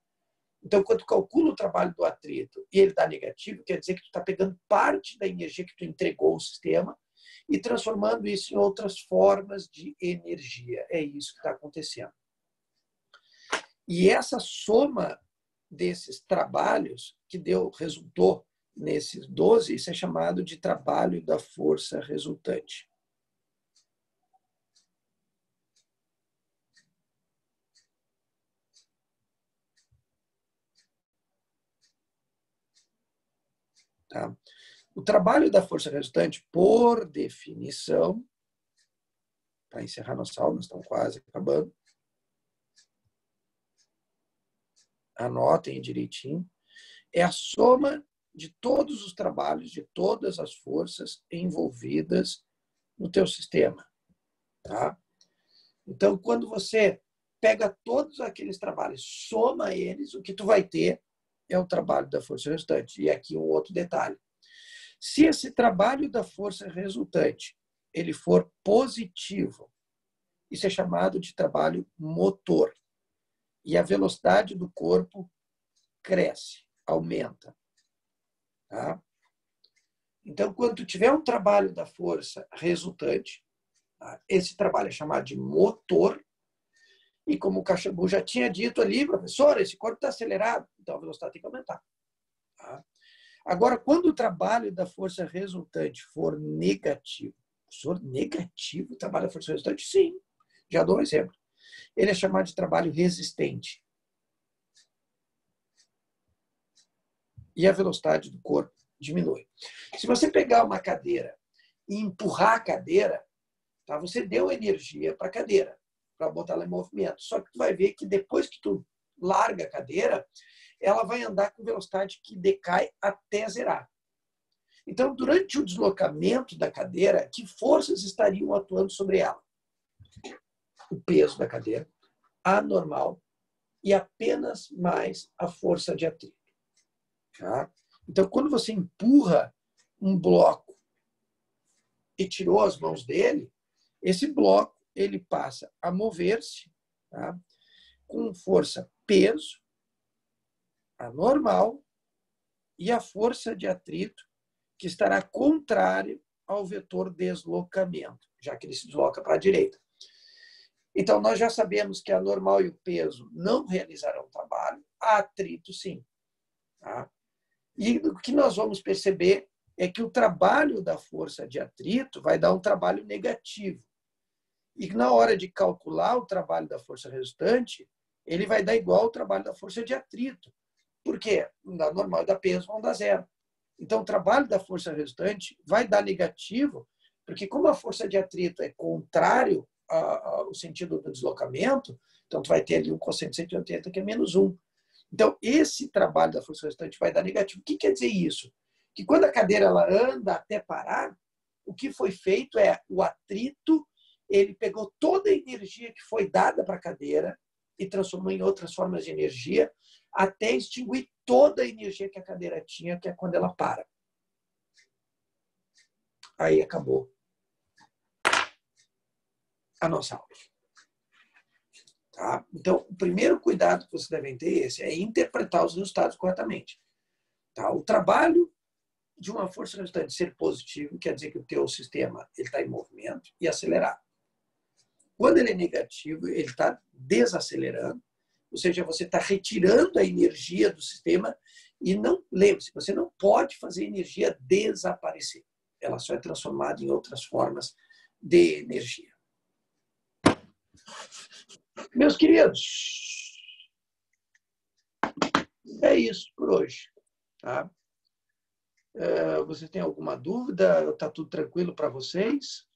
Então, quando tu calcula o trabalho do atrito e ele dá negativo, quer dizer que tu está pegando parte da energia que tu entregou ao sistema e transformando isso em outras formas de energia. É isso que está acontecendo. E essa soma desses trabalhos que resultou nesses 12, isso é chamado de trabalho da força resultante. Tá? O trabalho da força resultante, por definição, para encerrar nossa aula, nós estamos quase acabando. Anotem direitinho. É a soma de todos os trabalhos, de todas as forças envolvidas no teu sistema. Tá? Então, quando você pega todos aqueles trabalhos, soma eles, o que tu vai ter é o trabalho da força resultante. E aqui um outro detalhe. Se esse trabalho da força resultante ele for positivo, isso é chamado de trabalho motor. E a velocidade do corpo cresce, aumenta. Tá? Então, quando tu tiver um trabalho da força resultante, tá? Esse trabalho é chamado de motor. E como o Caxambu já tinha dito ali, professor, esse corpo está acelerado, então a velocidade tem que aumentar. Tá? Agora, quando o trabalho da força resultante for negativo, professor, negativo o trabalho da força resultante? Sim, já dou um exemplo. Ele é chamado de trabalho resistente. E a velocidade do corpo diminui. Se você pegar uma cadeira e empurrar a cadeira, tá, você deu energia para a cadeira, para botar ela em movimento. Só que tu vai ver que depois que tu larga a cadeira, ela vai andar com velocidade que decai até zerar. Então, durante o deslocamento da cadeira, que forças estariam atuando sobre ela? O peso da cadeira, a normal e apenas mais a força de atrito. Tá? Então, quando você empurra um bloco e tirou as mãos dele, esse bloco ele passa a mover-se, tá? Com força peso, a normal e a força de atrito, que estará contrário ao vetor deslocamento, já que ele se desloca para a direita. Então, nós já sabemos que a normal e o peso não realizarão trabalho, a atrito sim. Tá? E o que nós vamos perceber é que o trabalho da força de atrito vai dar um trabalho negativo. E na hora de calcular o trabalho da força resultante, ele vai dar igual ao trabalho da força de atrito. Por quê? Da normal e da peso vão dar zero. Então, o trabalho da força resultante vai dar negativo, porque como a força de atrito é contrário ao sentido do deslocamento, então tu vai ter ali um cosseno de 180 que é -1. Então, esse trabalho da força resultante vai dar negativo. O que quer dizer isso? Que quando a cadeira ela anda até parar, o que foi feito é o atrito, ele pegou toda a energia que foi dada para a cadeira e transformou em outras formas de energia, até extinguir toda a energia que a cadeira tinha, que é quando ela para. Aí acabou a nossa aula. Tá? Então, o primeiro cuidado que vocês devem ter é interpretar os resultados corretamente. Tá? O trabalho de uma força resultante ser positivo quer dizer que o teu sistema está em movimento e acelerado. Quando ele é negativo, ele está desacelerando, ou seja, você está retirando a energia do sistema e não, lembre-se, você não pode fazer energia desaparecer. Ela só é transformada em outras formas de energia. Meus queridos, é isso por hoje. Tá? Você tem alguma dúvida? Está tudo tranquilo para vocês?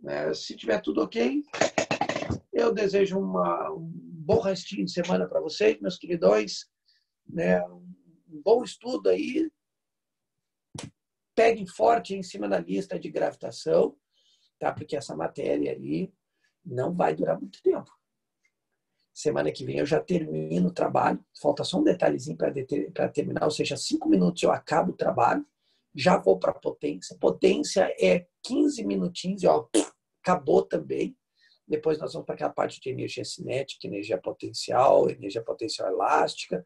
né? Se tiver tudo ok, eu desejo um bom restinho de semana para vocês, meus queridões, né? Um bom estudo aí. Peguem forte em cima da lista de gravitação, tá? Porque essa matéria ali não vai durar muito tempo. Semana que vem eu já termino o trabalho, falta só um detalhezinho para terminar, ou seja, 5 minutos eu acabo o trabalho, já vou para a potência. Potência é 15 minutinhos e ó, acabou também. Depois nós vamos para aquela parte de energia cinética, energia potencial elástica.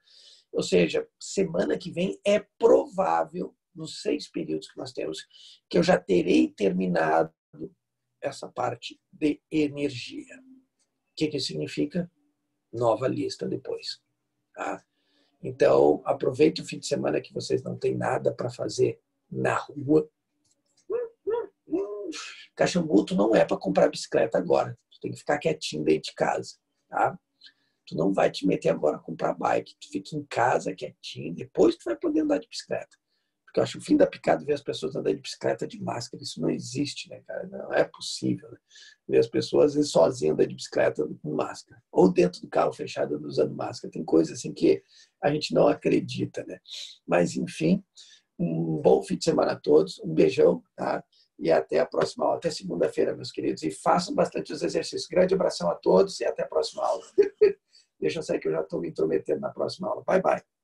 Ou seja, semana que vem é provável, nos 6 períodos que nós temos, que eu já terei terminado essa parte de energia. O que isso significa? Nova lista depois. Tá? Então, aproveite o fim de semana que vocês não têm nada para fazer na rua. Caxambu, tu não é para comprar bicicleta agora. Tu tem que ficar quietinho dentro de casa. Tá? Tu não vai te meter agora a comprar bike. Tu fica em casa quietinho, depois tu vai poder andar de bicicleta. Porque eu acho o fim da picada ver as pessoas andando de bicicleta de máscara. Isso não existe, né, cara? Não é possível. Né? Ver as pessoas, às vezes, sozinhas andando de bicicleta com máscara. Ou dentro do carro fechado usando máscara. Tem coisas assim que a gente não acredita, né? Mas, enfim, um bom fim de semana a todos. Um beijão, tá? E até a próxima aula. Até segunda-feira, meus queridos. E façam bastante os exercícios. Grande abração a todos e até a próxima aula. Deixa eu sair que eu já estou me intrometendo na próxima aula. Bye, bye.